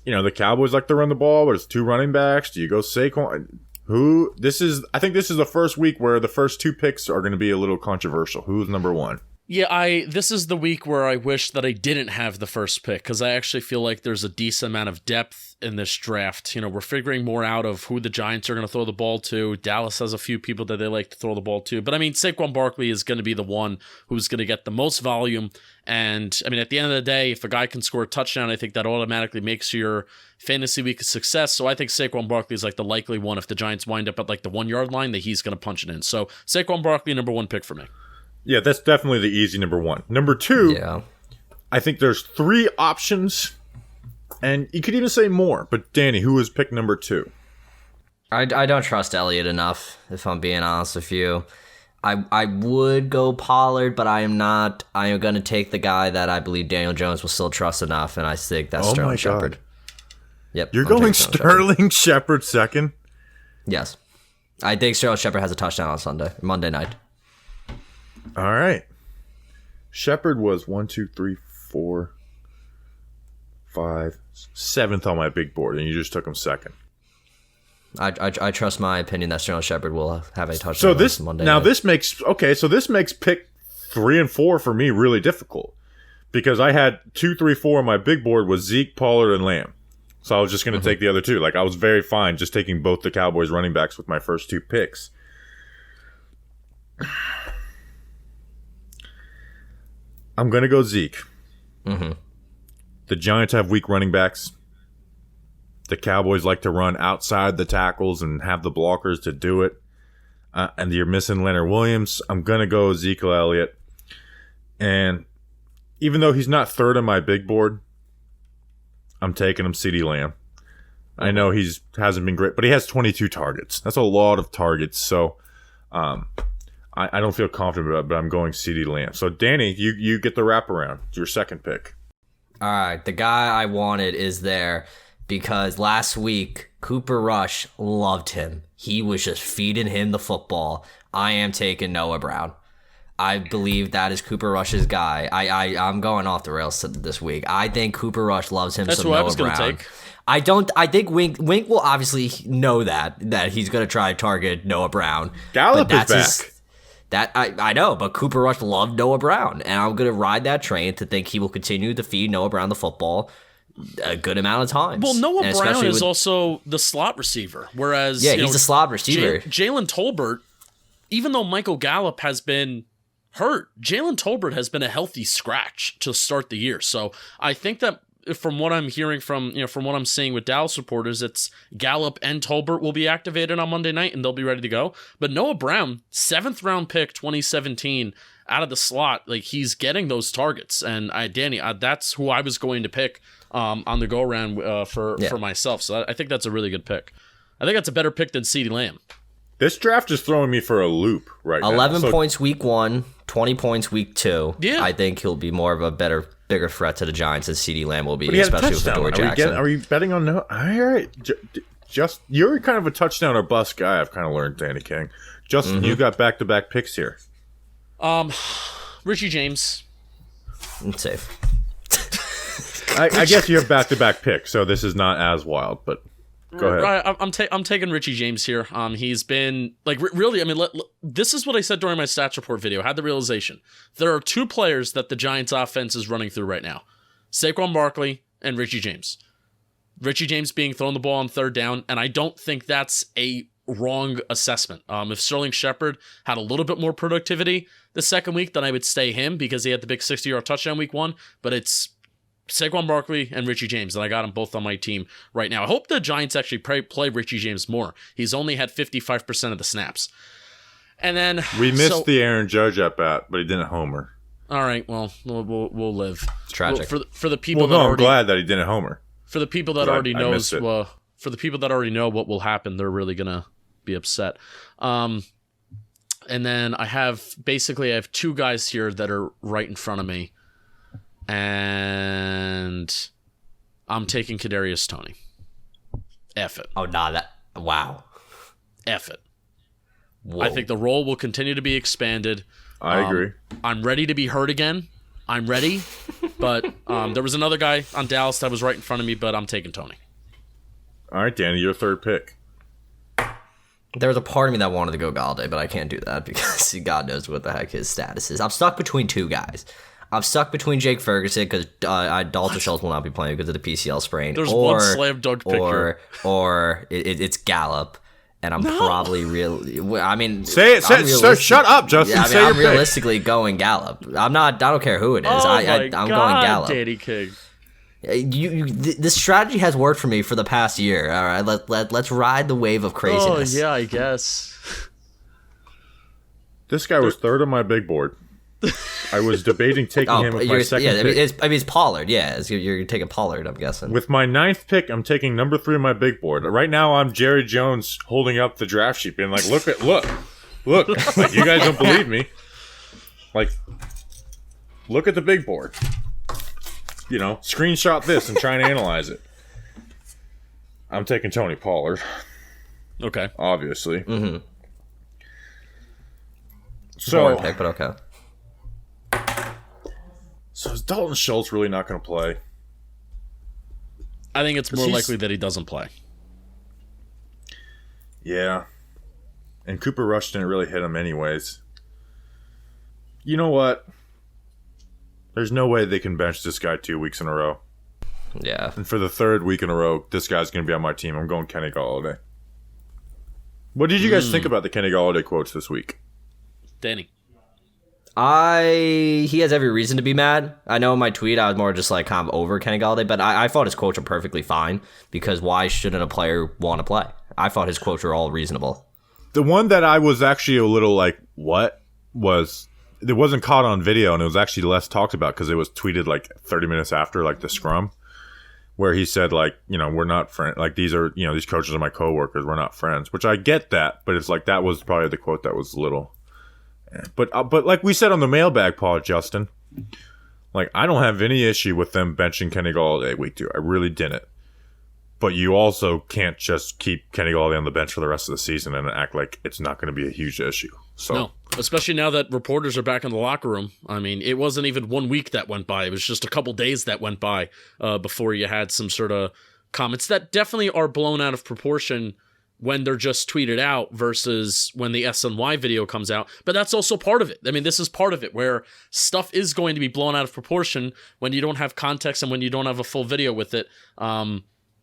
you know, the Cowboys like to run the ball, but it's 2 running backs. Do you go Saquon? I think this is the first week where the first 2 picks are going to be a little controversial. Who's number 1? Yeah, this is the week where I wish that I didn't have the first pick because I actually feel like there's a decent amount of depth in this draft. You know, we're figuring more out of who the Giants are going to throw the ball to. Dallas has a few people that they like to throw the ball to. But, I mean, Saquon Barkley is going to be the one who's going to get the most volume. And, I mean, at the end of the day, if a guy can score a touchdown, I think that automatically makes your fantasy week a success. So I think Saquon Barkley is like the likely one if the Giants wind up at like the 1-yard line that he's going to punch it in. So Saquon Barkley, number 1 pick for me. Yeah, that's definitely the easy number 1. Number 2, Yeah. I think there's 3 options, and you could even say more. But, Danny, who is pick number 2? I don't trust Elliott enough, if I'm being honest with you. I would go Pollard, but I am not. I am going to take the guy that I believe Daniel Jones will still trust enough, and I think that's Oh my Sterling God. Shepard. Yep. You're I'm going taking Sterling Shepard second? Yes. I think Sterling Shepard has a touchdown on Monday night. All right. Shepard was 1, 2, 3, 4, 5, 7th on my big board, and you just took him second. I trust my opinion that Sterling Shepard will have a touchdown So this on Monday now night. this makes pick 3 and 4 for me really difficult because I had 2, 3, 4 on my big board with Zeke, Pollard, and Lamb. So I was just going to take the other 2. Like I was very fine just taking both the Cowboys running backs with my first 2 picks. I'm going to go Zeke. Mm-hmm. The Giants have weak running backs. The Cowboys like to run outside the tackles and have the blockers to do it. And you're missing Leonard Williams. I'm going to go Ezekiel Elliott. And even though he's not third on my big board, I'm taking him CeeDee Lamb. I know hasn't been great, but he has 22 targets. That's a lot of targets. So I don't feel confident about it, but I'm going CeeDee Lamb. So Danny, you get the wraparound. It's your second pick. All right, the guy I wanted is there because last week Cooper Rush loved him. He was just feeding him the football. I am taking Noah Brown. I believe that is Cooper Rush's guy. I'm going off the rails this week. I think Cooper Rush loves him some Noah Brown. That's who I was going to take. I think Wink will obviously know that he's going to try to target Noah Brown. Gallup is back. I know, but Cooper Rush loved Noah Brown, and I'm going to ride that train to think he will continue to feed Noah Brown the football a good amount of times. Well, Noah Brown is also the slot receiver, whereas he's a slot receiver. Jalen Tolbert, even though Michael Gallup has been hurt, Jalen Tolbert has been a healthy scratch to start the year. So I think that from what I'm hearing from what I'm seeing with Dallas reporters, it's Gallup and Tolbert will be activated on Monday night and they'll be ready to go. But Noah Brown, 7th round pick, 2017, out of the slot, like he's getting those targets. And Danny, that's who I was going to pick on the go around for myself. So I think that's a really good pick. I think that's a better pick than CeeDee Lamb. This draft is throwing me for a loop right now. 11 points week 1, 20 points week 2. Yeah. I think he'll be more of a bigger threat to the Giants than CeeDee Lamb will be, especially with Adoree Jackson. Are you betting on no? All right. Just you're kind of a touchdown or bust guy, I've kind of learned, Danny King. Justin, you got back-to-back picks here. Richie James. It's safe. I guess you have back-to-back picks, so this is not as wild, but go ahead. Right, I'm taking Richie James here. He's been really. I mean, this is what I said during my stats report video. I had the realization there are 2 players that the Giants' offense is running through right now: Saquon Barkley and Richie James. Richie James being thrown the ball on 3rd down, and I don't think that's a wrong assessment. If Sterling Shepard had a little bit more productivity the second week, then I would stay him because he had the big 60-yard touchdown week 1. But it's Saquon Barkley and Richie James, and I got them both on my team right now. I hope the Giants actually play Richie James more. He's only had 55% of the snaps. And then we missed the Aaron Judge at bat, but he didn't homer. All right, well, we'll live. It's tragic. Well, for the people I'm glad that he didn't homer. For the people that already for the people that already know what will happen, they're really gonna be upset. And then I have 2 guys here that are right in front of me. And I'm taking Kadarius Toney. F it. Oh, nah, wow. F it. Whoa. I think the role will continue to be expanded. I agree. I'm ready to be hurt again. I'm ready. But there was another guy on Dallas that was right in front of me, but I'm taking Toney. All right, Danny, your 3rd pick. There was a part of me that wanted to go Galladay, but I can't do that because God knows what the heck his status is. I'm stuck between 2 guys. I'm stuck between Jake Ferguson because Dalton Schultz will not be playing because of the PCL sprain. There's one slam dunk pick here. Or it's Gallup, and I'm probably really. I mean, say it. Shut up, Justin. Yeah, say I'm your realistically going Gallup. I'm not. I don't care who it is. I'm going Gallup. Danny King. This strategy has worked for me for the past year. All right, let's ride the wave of craziness. Oh yeah, I guess. This guy was 3rd on my big board. I was debating taking him with my second pick. It's Pollard. Yeah, you're taking Pollard, I'm guessing. With my 9th pick, I'm taking number 3 on my big board. Right now, I'm Jerry Jones holding up the draft sheet, being like, look. Like, you guys don't believe me. Like, look at the big board. Screenshot this and try and analyze it. I'm taking Tony Pollard. Okay. Obviously. Mm-hmm. So, pick, but okay. So is Dalton Schultz really not going to play? I think it's more likely that he doesn't play. Yeah. And Cooper Rush didn't really hit him anyways. You know what? There's no way they can bench this guy 2 weeks in a row. Yeah. And for the 3rd week in a row, this guy's going to be on my team. I'm going Kenny Golladay. What did you guys think about the Kenny Golladay quotes this week? Danny. He has every reason to be mad. I know in my tweet I was more just like kind of over Kenny Golladay, but I thought his quotes were perfectly fine because why shouldn't a player want to play? I thought his quotes were all reasonable. The one that I was actually a little like, what? Was it wasn't caught on video, and it was actually less talked about because it was tweeted like 30 minutes after like the scrum, where he said like, we're not friends. Like these are, these coaches are my coworkers. We're not friends, which I get that, but it's like that was probably the quote that was little. But like we said on the mailbag pod, Justin, like I don't have any issue with them benching Kenny Golladay week 2. I really didn't. But you also can't just keep Kenny Golladay on the bench for the rest of the season and act like it's not going to be a huge issue. So no, especially now that reporters are back in the locker room. I mean, it wasn't even 1 week that went by. It was just a couple days that went by before you had some sort of comments that definitely are blown out of proportion when they're just tweeted out versus when the SNY video comes out. But that's also part of it. I mean, this is part of it where stuff is going to be blown out of proportion when you don't have context and when you don't have a full video with it.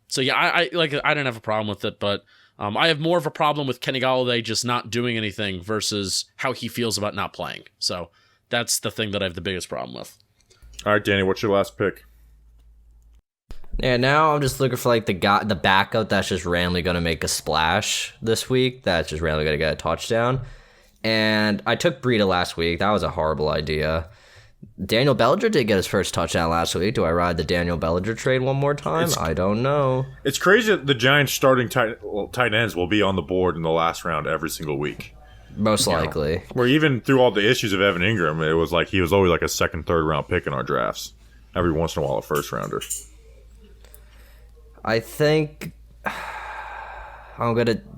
So yeah, I didn't have a problem with it, but I have more of a problem with Kenny Golladay just not doing anything versus how he feels about not playing. So that's the thing that I have the biggest problem with. All right, Danny, what's your last pick? Yeah, now I'm just looking for like the backup that's just randomly going to make a splash this week. That's just randomly going to get a touchdown. And I took Breida last week. That was a horrible idea. Daniel Bellinger did get his first touchdown last week. Do I ride the Daniel Bellinger trade one more time? I don't know. It's crazy that the Giants starting tight ends will be on the board in the last round every single week. Most likely. Where even through all the issues of Evan Ingram, it was like he was always like a second, third round pick in our drafts. Every once in a while, a first rounder. I think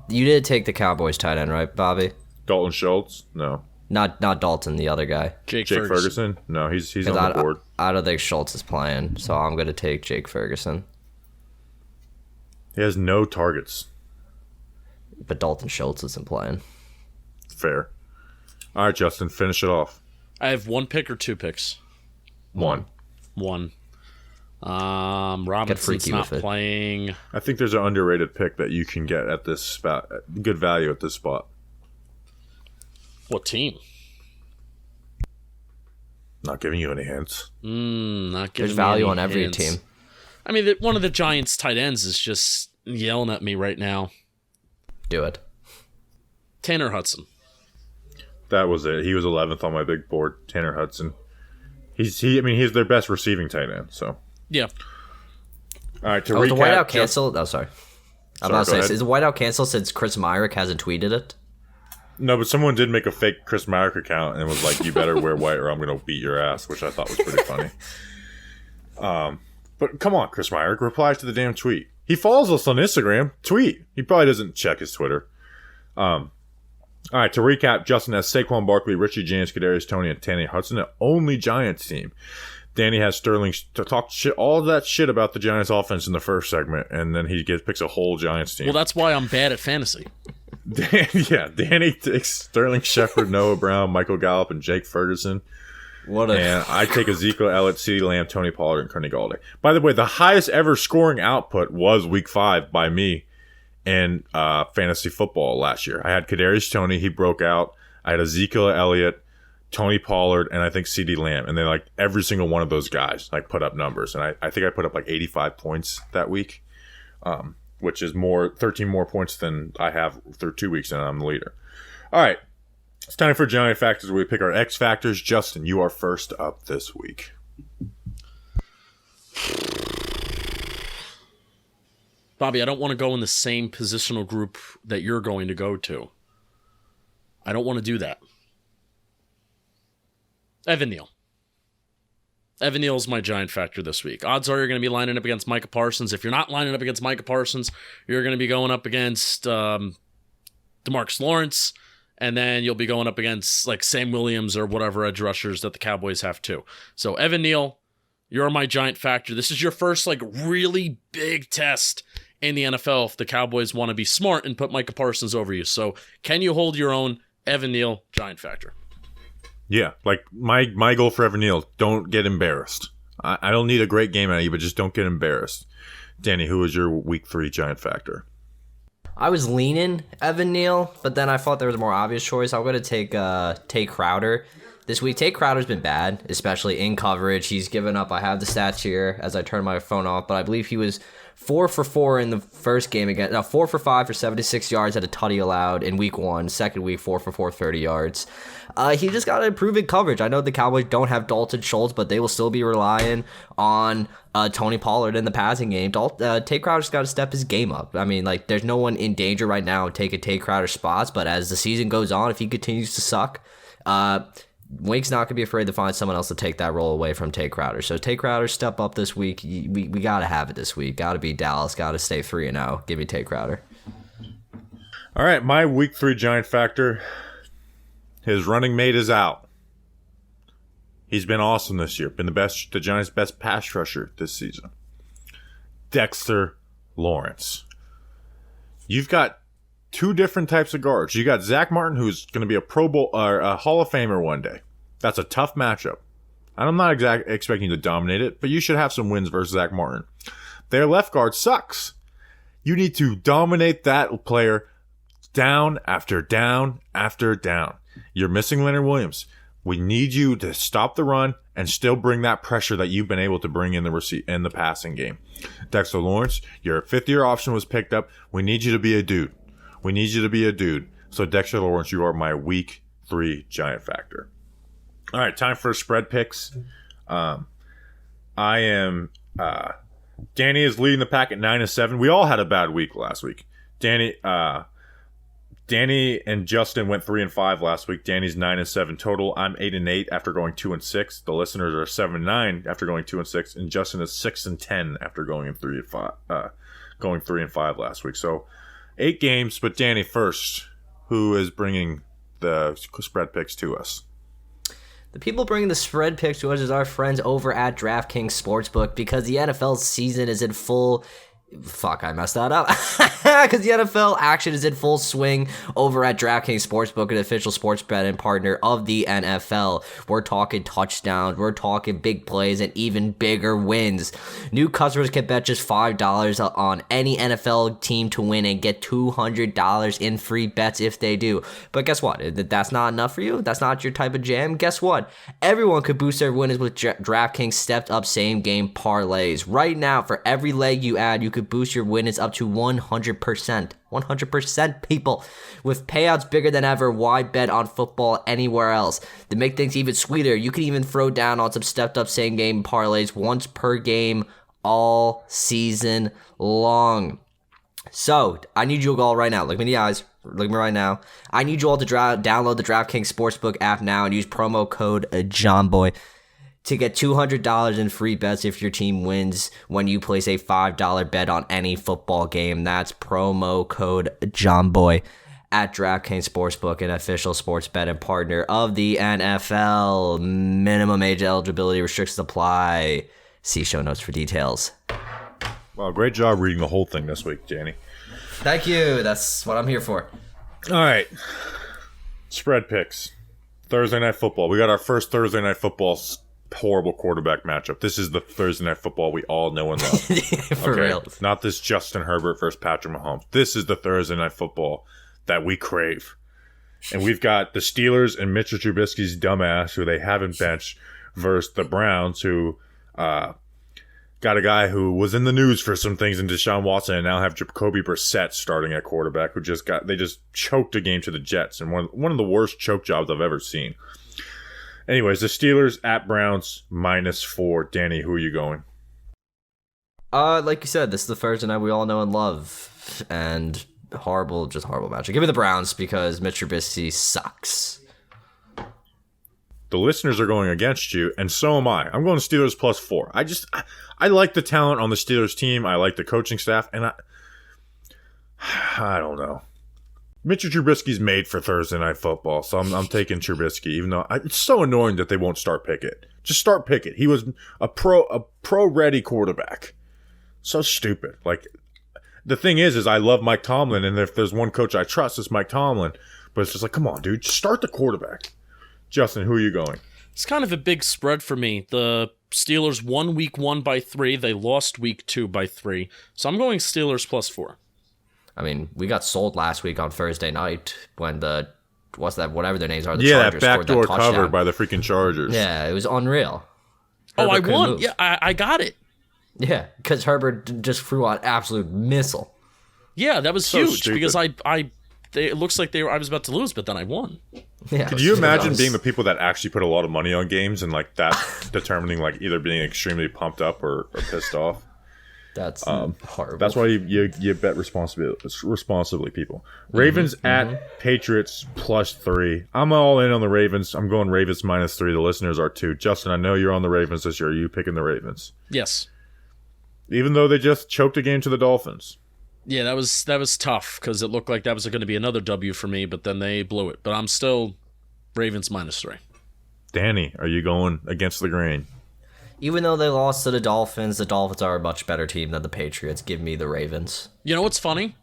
you did take the Cowboys tight end, right, Bobby? Dalton Schultz? No. Not Dalton, the other guy. Jake Ferguson? No, he's on the board. I don't think Schultz is playing, so I'm going to take Jake Ferguson. He has no targets. But Dalton Schultz isn't playing. Fair. All right, Justin, finish it off. I have 1 pick or 2 picks? One. Robinson's not playing. I think there's an underrated pick that you can get at this spot. Good value at this spot. What team? Not giving you any hints. Not giving There's value me on any every hints. team. I mean, one of the Giants' tight ends is just yelling at me right now. Do it. Tanner Hudson. That was it. He was 11th on my big board. Tanner Hudson. He's their best receiving tight end. So yeah. All right. To recap, recap, the whiteout canceled. Oh, sorry. I'm not saying. Ahead. Is the whiteout canceled since Chris Myrick hasn't tweeted it? No, but someone did make a fake Chris Myrick account and was like, "You better wear white, or I'm going to beat your ass," which I thought was pretty funny. But come on, Chris Myrick, reply to the damn tweet. He follows us on Instagram. Tweet. He probably doesn't check his Twitter. All right, to recap, Justin has Saquon Barkley, Richie James, Kadarius Toney, and Tanny Hudson, the only Giants team. Danny has Sterling to talk shit, all that shit about the Giants offense in the first segment, and then he picks a whole Giants team. Well, that's why I'm bad at fantasy. Danny takes Sterling Shepard, Noah Brown, Michael Gallup, and Jake Ferguson. And I take Ezekiel Elliott, CeeDee Lamb, Tony Pollard, and Kenny Golladay. By the way, the highest ever scoring output was Week 5 by me in fantasy football last year. I had Kadarius Toney, he broke out. I had Ezekiel Elliott, Tony Pollard, and I think CeeDee Lamb. And then like every single one of those guys like put up numbers. And I think I put up like 85 points that week, which is 13 more points than I have through 2 weeks, and I'm the leader. All right. It's time for Giant Factors, where we pick our X Factors. Justin, you are first up this week. Bobby, I don't want to go in the same positional group that you're going to go to. I don't want to do that. Evan Neal. Evan Neal's my Giant Factor this week. Odds are you're going to be lining up against Micah Parsons. If you're not lining up against Micah Parsons, you're going to be going up against DeMarcus Lawrence, and then you'll be going up against like Sam Williams or whatever edge rushers that the Cowboys have too. So Evan Neal, you're my Giant Factor. This is your first like really big test in the NFL if the Cowboys want to be smart and put Micah Parsons over you. So can you hold your own? Evan Neal, Giant Factor. Yeah, like my goal for Evan Neal, don't get embarrassed. I don't need a great game out of you, but just don't get embarrassed. Danny, who is your Week 3 Giant Factor? I was leaning Evan Neal, but then I thought there was a more obvious choice. I'm going to take Crowder. this week. Tate Crowder's been bad, especially in coverage. He's given up. I have the stats here as I turn my phone off, but I believe he was 4 for 4 in the first game again. No, 4 for 5 for 76 yards, had a tutty allowed in week 1. Second week, 4 for 4, 30 yards. He just got to improve in coverage. I know the Cowboys don't have Dalton Schultz, but they will still be relying on Tony Pollard in the passing game. Tate Crowder's got to step his game up. I mean, like, there's no one in danger right now taking Tate Crowder's spots, but as the season goes on, if he continues to suck, Wake's not going to be afraid to find someone else to take that role away from Tate Crowder. So Tate Crowder, step up this week. We got to have it this week. Got to beat Dallas. Got to stay 3-0. Give me Tate Crowder. All right, my week 3 Giant factor. His running mate is out. He's been awesome this year. Been the Giants' best pass rusher this season. Dexter Lawrence. You've got 2 different types of guards. You got Zach Martin, who's going to be a Pro Bowl or a Hall of Famer one day. That's a tough matchup. And I'm not expecting you to dominate it, but you should have some wins versus Zach Martin. Their left guard sucks. You need to dominate that player down after down after down. You're missing Leonard Williams. We need you to stop the run and still bring that pressure that you've been able to bring in the passing game. Dexter Lawrence, your 5th-year option was picked up. We need you to be a dude. We need you to be a dude. So Dexter Lawrence, you are my week 3 Giant factor. All right, time for spread picks. Danny is leading the pack at 9-7. We all had a bad week last week. Danny and Justin went 3-5 last week. Danny's 9-7 total. I'm 8-8 after going 2-6. The listeners are 7-9 after going 2-6, and Justin is 6-10 after going 3-5 last week. So 8 games, but Danny first, who is bringing the spread picks to us. The people bringing the spread picks to us is our friends over at DraftKings Sportsbook, because the NFL season is in full... Fuck, I messed that up. Because the NFL action is in full swing over at DraftKings Sportsbook, an official sports betting partner of the NFL. We're talking touchdowns, we're talking big plays, and even bigger wins. New customers can bet just $5 on any NFL team to win and get $200 in free bets if they do. But guess what? That's not enough for you? That's not your type of jam? Guess what? Everyone could boost their winnings with DraftKings stepped up same game parlays. Right now, for every leg you add, you could boost your winnings up to 100%. 100%, people. With payouts bigger than ever, why bet on football anywhere else? To make things even sweeter, you can even throw down on some stepped up same game parlays once per game all season long. So, I need you all right now. Look me in the eyes. Look at me right now. I need you all to download the DraftKings Sportsbook app now and use promo code JOHNBOY to get $200 in free bets if your team wins when you place a $5 bet on any football game. That's promo code JOHNBOY at DraftKings Sportsbook, an official sports betting partner of the NFL. Minimum age eligibility restrictions apply. See show notes for details. Well, great job reading the whole thing this week, Danny. Thank you. That's what I'm here for. All right. Spread picks. Thursday Night Football. We got our first Thursday Night Football horrible quarterback matchup. This is the Thursday Night Football we all know and love. For real. Not this Justin Herbert versus Patrick Mahomes. This is the Thursday Night Football that we crave. And we've got the Steelers and Mitchell Trubisky's dumbass, who they haven't benched, versus the Browns, who got a guy who was in the news for some things in Deshaun Watson, and now have Jacoby Brissett starting at quarterback, who just choked a game to the Jets, and one of the worst choke jobs I've ever seen. Anyways, the Steelers at Browns -4. Danny, who are you going? Like you said, this is the Thursday night we all know and love, and horrible matchup. Give me the Browns because Mitch Trubisky sucks. The listeners are going against you, and so am I. I'm going Steelers +4. I like the talent on the Steelers team. I like the coaching staff, and I don't know. Mitchell Trubisky's made for Thursday Night Football, so I'm taking Trubisky, even though it's so annoying that they won't start Pickett. Just start Pickett. He was a pro-ready quarterback. So stupid. Like, the thing is I love Mike Tomlin, and if there's one coach I trust, it's Mike Tomlin. But it's just like, come on, dude, just start the quarterback. Justin, who are you going? It's kind of a big spread for me. The Steelers won week 1 by 3. They lost week 2 by 3. So I'm going Steelers +4. I mean, we got sold last week on Thursday night when the what's that? Whatever their names are. The Yeah, Chargers that scored backdoor touchdown. cover by the freaking Chargers. Yeah, it was unreal. Oh, I Herbert couldn't won. move. Yeah, I got it. Yeah, because Herbert just threw an absolute missile. Yeah, that was So huge stupid. because it looks like I was about to lose, but then I won. Yeah. Could you imagine being the people that actually put a lot of money on games and like that determining like either being extremely pumped up or pissed off? That's horrible. That's why you bet responsibly, people. Ravens at Patriots +3. I'm all in on the Ravens. I'm going Ravens -3. The listeners are too. Justin, I know you're on the Ravens this year. Are you picking the Ravens? Yes. Even though they just choked a game to the Dolphins. Yeah, that was tough because it looked like that was going to be another W for me, but then they blew it. But I'm still Ravens -3. Danny, are you going against the grain? Even though they lost to the Dolphins are a much better team than the Patriots. Give me the Ravens. You know what's funny?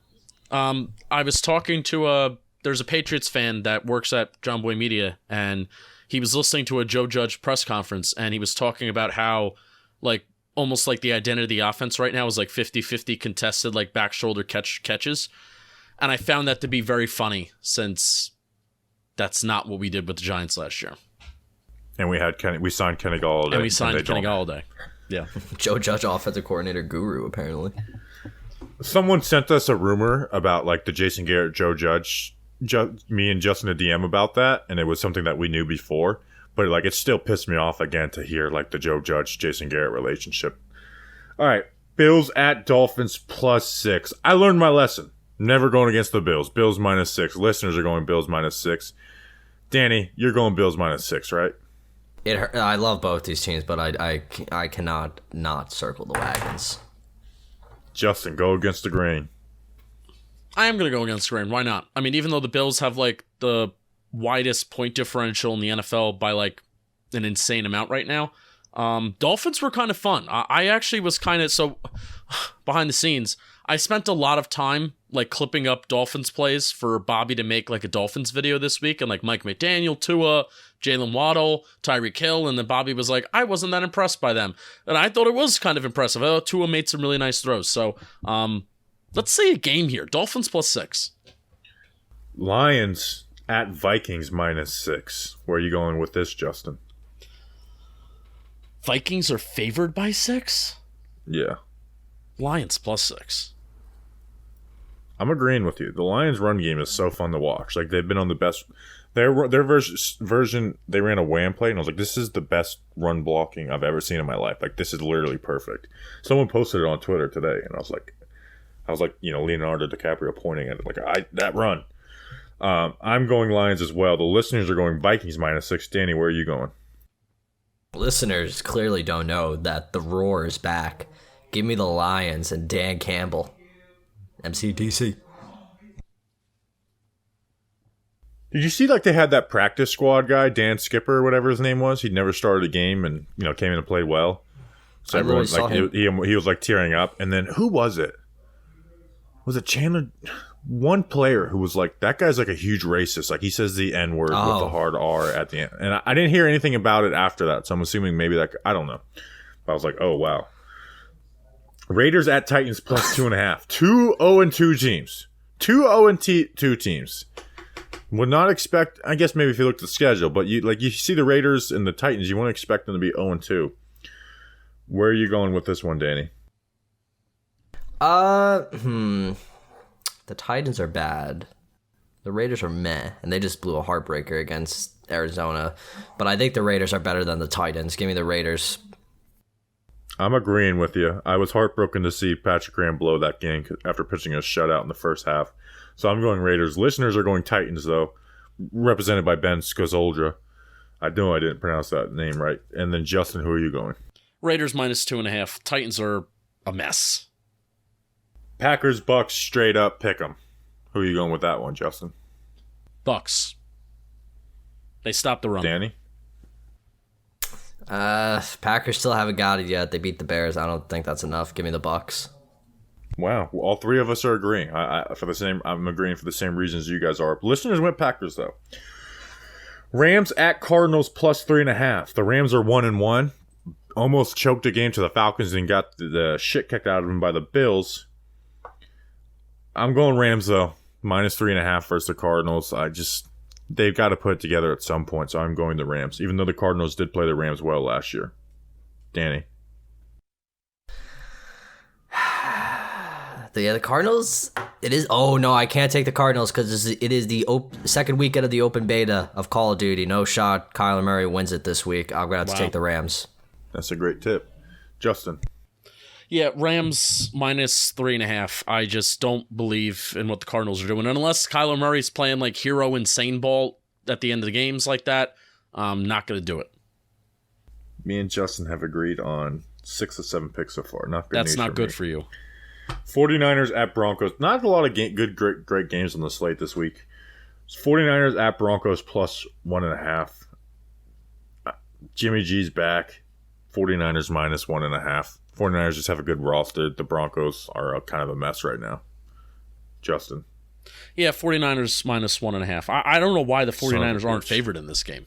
I was talking to there's a Patriots fan that works at John Boy Media, and he was listening to a Joe Judge press conference, and he was talking about how, like, almost like the identity of the offense right now is like 50-50 contested, like back shoulder catches. And I found that to be very funny since that's not what we did with the Giants last year. And we signed Kenny Galladay. And we signed Kenny Galladay. Yeah. Joe Judge, offensive coordinator guru, apparently. Someone sent us a rumor about like the Jason Garrett, Joe Judge, me and Justin a DM about that, and it was something that we knew before, but like it still pissed me off again to hear like the Joe Judge, Jason Garrett relationship. All right, Bills at Dolphins +6. I learned my lesson. Never going against the Bills. Bills -6. Listeners are going Bills -6. Danny, you're going Bills -6, right? I love both these teams, but I cannot not circle the wagons. Justin, go against the grain. I am going to go against the grain. Why not? I mean, even though the Bills have like the widest point differential in the NFL by like an insane amount right now, Dolphins were kind of fun. I actually was kind of, so behind the scenes, I spent a lot of time like clipping up Dolphins plays for Bobby to make like a Dolphins video this week, and like Mike McDaniel, Tua, Jalen Waddle, Tyreek Hill, and then Bobby was like, I wasn't that impressed by them. And I thought it was kind of impressive. Oh, Tua made some really nice throws. So let's see a game here. Dolphins +6. Lions at Vikings -6. Where are you going with this, Justin? Vikings are favored by 6? Yeah. Lions +6. I'm agreeing with you. The Lions' run game is so fun to watch. Like they've been on the best. Their version, they ran a wham play, and I was like, "This is the best run blocking I've ever seen in my life. Like this is literally perfect." Someone posted it on Twitter today, and I was like, Leonardo DiCaprio pointing at it, like that run. I'm going Lions as well. The listeners are going Vikings -6. Danny, where are you going? Listeners clearly don't know that the roar is back. Give me the Lions and Dan Campbell. MCDC. Did you see like they had that practice squad guy, Dan Skipper or whatever his name was? He'd never started a game and came in and played well. So everyone like he was like tearing up. And then who was it? Was it Chandler? One player who was like, that guy's like a huge racist. Like he says the N word with the hard R at the end. And I didn't hear anything about it after that. So I'm assuming maybe I don't know. But I was like, oh wow. Raiders at Titans +2.5. 2 0-2 teams. 2 0-2 teams. Would not expect. I guess maybe if you look at the schedule, but you see the Raiders and the Titans, you want to expect them to be 0-2. Where are you going with this one, Danny? The Titans are bad. The Raiders are meh, and they just blew a heartbreaker against Arizona. But I think the Raiders are better than the Titans. Give me the Raiders. I'm agreeing with you. I was heartbroken to see Patrick Graham blow that game after pitching a shutout in the first half. So I'm going Raiders. Listeners are going Titans, though, represented by Ben Scozoldra. I know I didn't pronounce that name right. And then, Justin, who are you going? Raiders -2.5. Titans are a mess. Packers, Bucks, straight up pick 'em. Who are you going with that one, Justin? Bucks. They stopped the run. Danny? Packers still haven't got it yet. They beat the Bears. I don't think that's enough. Give me the Bucks. Wow, well, all three of us are agreeing. I'm agreeing for the same reasons you guys are. Listeners went Packers though. Rams at Cardinals +3.5. The Rams are 1-1. Almost choked a game to the Falcons and got the shit kicked out of them by the Bills. I'm going Rams though. -3.5 versus the Cardinals. they've got to put it together at some point, so I'm going the Rams, even though the Cardinals did play the Rams well last year. Danny. The Cardinals, it is, oh no, I can't take the Cardinals because it is the second weekend of the open beta of Call of Duty. No shot Kyler Murray wins it this week. I'm going to have to take the Rams. That's a great tip. Justin. Yeah, Rams minus 3.5. I just don't believe in what the Cardinals are doing. And unless Kyler Murray's playing like hero insane ball at the end of the games like that, I'm not going to do it. Me and Justin have agreed on 6 of 7 picks so far. Not good. That's not good for you. 49ers at Broncos. Not a lot of great games on the slate this week. 49ers at Broncos plus 1.5. Jimmy G's back. 49ers minus 1.5. 49ers just have a good roster. The Broncos are kind of a mess right now. Justin. Yeah, 49ers minus 1.5. I don't know why the 49ers aren't favored in this game.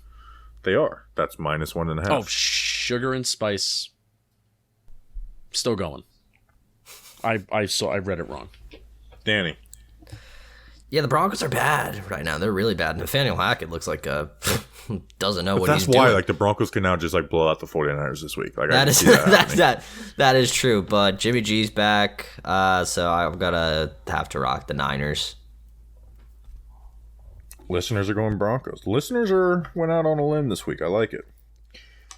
They are. That's minus 1.5. Oh, sugar and spice. Still going. I read it wrong. Danny. Yeah, the Broncos are bad right now. They're really bad. Nathaniel Hackett looks like doesn't know what he's doing. That's why the Broncos can now just blow out the 49ers this week. That is true. But Jimmy G's back, so I'm gonna have to rock the Niners. Listeners are going Broncos. Listeners went out on a limb this week. I like it.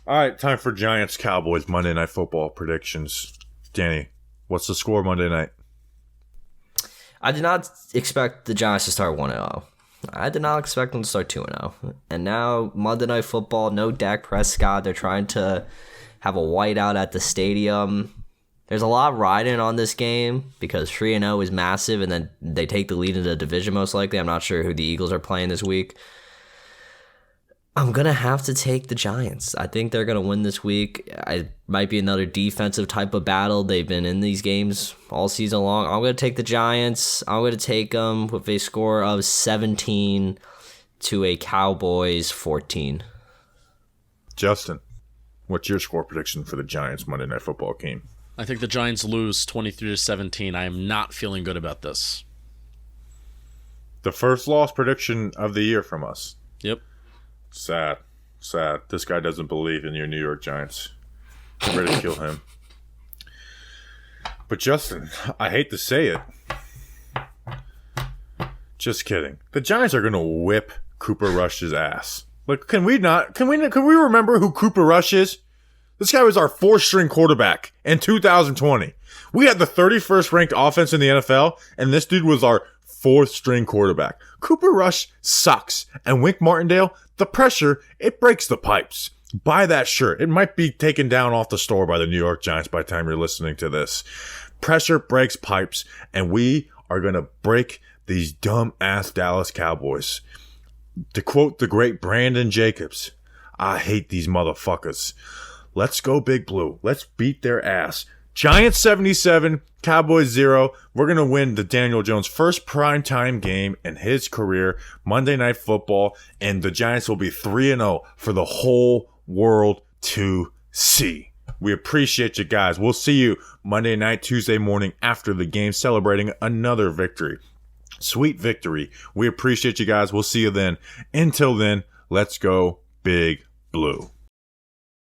All right, time for Giants-Cowboys Monday Night Football predictions. Danny, what's the score Monday night? I did not expect the Giants to start 1-0. I did not expect them to start 2-0. And now, Monday Night Football, no Dak Prescott. They're trying to have a whiteout at the stadium. There's a lot riding on this game because 3-0 is massive, and then they take the lead in the division most likely. I'm not sure who the Eagles are playing this week. I'm going to have to take the Giants. I think they're going to win this week. It might be another defensive type of battle. They've been in these games all season long. I'm going to take the Giants. I'm going to take them with a score of 17 to a Cowboys 14. Justin, what's your score prediction for the Giants Monday Night Football game? I think the Giants lose 23-17. I am not feeling good about this. The first loss prediction of the year from us. Yep. Sad. This guy doesn't believe in your New York Giants. Ridicule him. But Justin, I hate to say it. Just kidding. The Giants are going to whip Cooper Rush's ass. Can we remember who Cooper Rush is? This guy was our 4th-string quarterback in 2020. We had the 31st ranked offense in the NFL, and this dude was our 4th-string quarterback. Cooper Rush sucks. And Wink Martindale, the pressure, it breaks the pipes. Buy that shirt. It might be taken down off the store by the New York Giants by the time you're listening to this. Pressure breaks pipes, and we are going to break these dumb-ass Dallas Cowboys. To quote the great Brandon Jacobs, I hate these motherfuckers. Let's go Big Blue. Let's beat their ass. Giants 77, Cowboys 0. We're going to win the Daniel Jones first primetime game in his career, Monday Night Football, and the Giants will be 3-0 for the whole world to see. We appreciate you guys. We'll see you Monday night, Tuesday morning after the game, celebrating another victory. Sweet victory. We appreciate you guys. We'll see you then. Until then, let's go Big Blue.